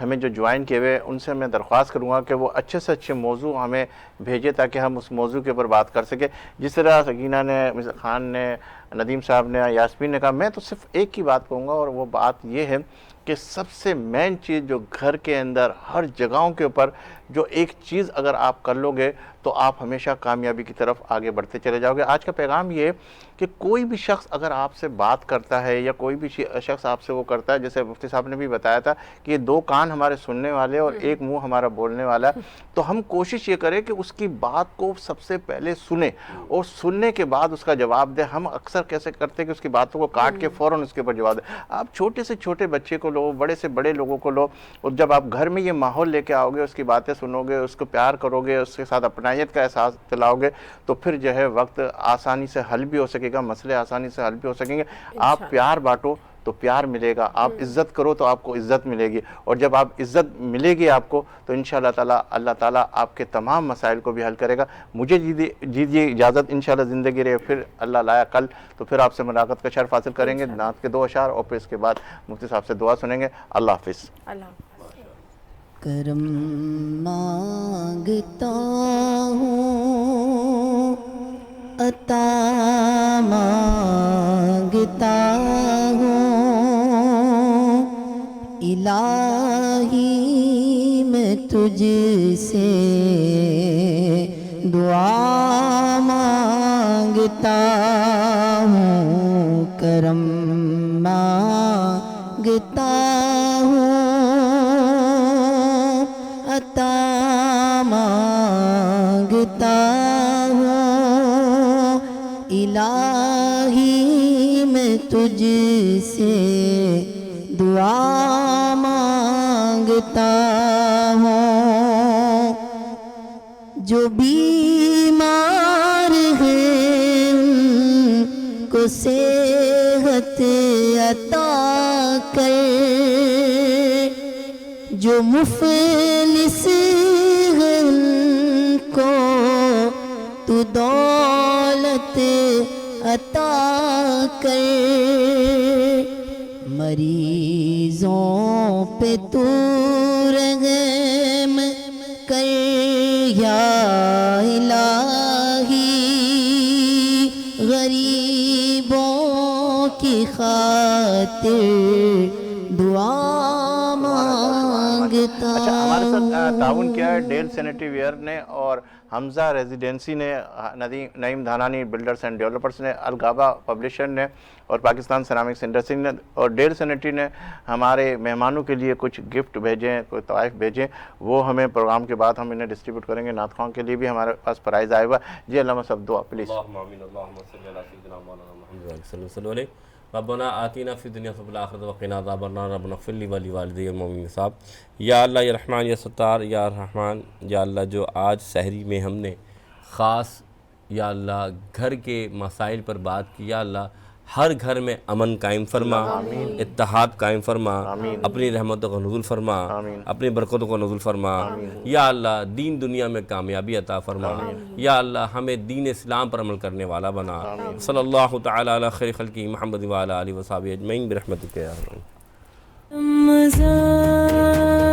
ہمیں جو جوائن کیے ہوئے ان سے میں درخواست کروں گا کہ وہ اچھے سے اچھے موضوع ہمیں بھیجے تاکہ ہم اس موضوع کے اوپر بات کر سکیں. جس طرح سکینہ نے، مرزا خان نے، ندیم صاحب نے، یاسمین نے کہا، میں تو صرف ایک ہی بات کہوں گا، اور وہ بات یہ ہے کہ سب سے مین چیز جو گھر کے اندر ہر جگہوں کے اوپر جو ایک چیز اگر آپ کر لو گے تو آپ ہمیشہ کامیابی کی طرف آگے بڑھتے چلے جاؤ گے. آج کا پیغام یہ ہے کہ کوئی بھی شخص اگر آپ سے بات کرتا ہے یا کوئی بھی شخص آپ سے وہ کرتا ہے، جیسے مفتی صاحب نے بھی بتایا تھا کہ یہ 2 کان ہمارے سننے والے اور 1 منہ ہمارا بولنے والا ہے، تو ہم کوشش یہ کریں کہ اس کی بات کو سب سے پہلے سنیں اور سننے کے بعد اس کا جواب دیں. ہم اکثر کیسے کرتے ہیں کہ اس کی باتوں کو کاٹ کے فوراً اس کے اوپر جواب دیں. آپ چھوٹے سے چھوٹے بچے کو لو، بڑے سے بڑے لوگوں کو لو، اور جب آپ گھر میں یہ ماحول لے کے آؤ گے، اس کی باتیں سنو گے، اس کو پیار کرو گے، اس کے ساتھ اپنائیت کا احساس دلاؤ گے، تو پھر جو ہے وقت آسانی سے حل بھی ہو سکے گا، مسئلے آسانی سے حل بھی ہو سکیں گے. آپ پیار بانٹو تو پیار ملے گا، آپ عزت کرو تو آپ کو عزت ملے گی، اور جب آپ عزت ملے گی آپ کو تو انشاءاللہ تعالی اللہ تعالیٰ آپ کے تمام مسائل کو بھی حل کرے گا. مجھے دیجیے اجازت، انشاءاللہ زندگی رہے پھر اللہ لایا کل تو پھر آپ سے ملاقات کا شرف حاصل کریں گے. نعت کے 2 اشعار اور پھر اس کے بعد مفتی صاحب سے دعا سنیں گے. اللہ حافظ. کرم مانگتا ہوں، عطا مانگتا ہوں، الہی میں تجھ سے دعا مانگتا ہوں، کرم مانگتا ہوں، عطا مانگتا ہوں، الہی میں تجھ سے دعا مانگتا ہوں. جو بیمار ہیں ان کو صحت عطا کر، جو مفلس ہیں ان کو تو دولت عطا کر، مریضوں پہ تو رحم کر یا الہی، غریبوں کی خاطر دعا مانگتا. اچھا، ہمارے ساتھ تعاون کیا ہے ڈیل سینیٹری ویئر نے اور حمزہ ریزیڈنسی نے، نعیم دھانانی بلڈرز اینڈ ڈیولپرز نے، الغابہ پبلشر نے اور پاکستان سیرامکس انڈسٹری نے، اور ڈیل سینیٹری نے ہمارے مہمانوں کے لیے کچھ گفٹ بھیجیں، کوئی تحائف بھیجیں. وہ ہمیں پروگرام کے بعد ہم انہیں ڈسٹریبیوٹ کریں گے. نعت خواہوں کے لیے بھی ہمارے پاس پرائز آئے ہوا. جی علامہ صاحب دعا پلیز. اللہم آمین. اللہم صلی علی سیدنا مولانا محمد صلی اللہ علیہ وسلم. ربنا آتینا فی الدنیا حسنۃ وفی الآخرۃ وقنا عذاب النار. ربنا اغفر لی ولوالدی والمؤمنین صاحب. یا اللہ یا رحمان یا ستار یا رحمان، یا اللہ جو آج سحری میں ہم نے خاص یا اللہ گھر کے مسائل پر بات کی، یا اللہ ہر گھر میں امن قائم فرما، اتحاد قائم فرما، اپنی رحمتوں کو نزول فرما، اپنی برکتوں کو نزول فرما. یا اللہ دین دنیا میں کامیابی عطا فرما. یا اللہ ہمیں دین اسلام پر عمل کرنے والا بنا. صلی اللہ تعالی علی خیر خلقہ محمد وعلی آلہ وصحبہ اجمعین برحمتک یا ارحم الراحمین.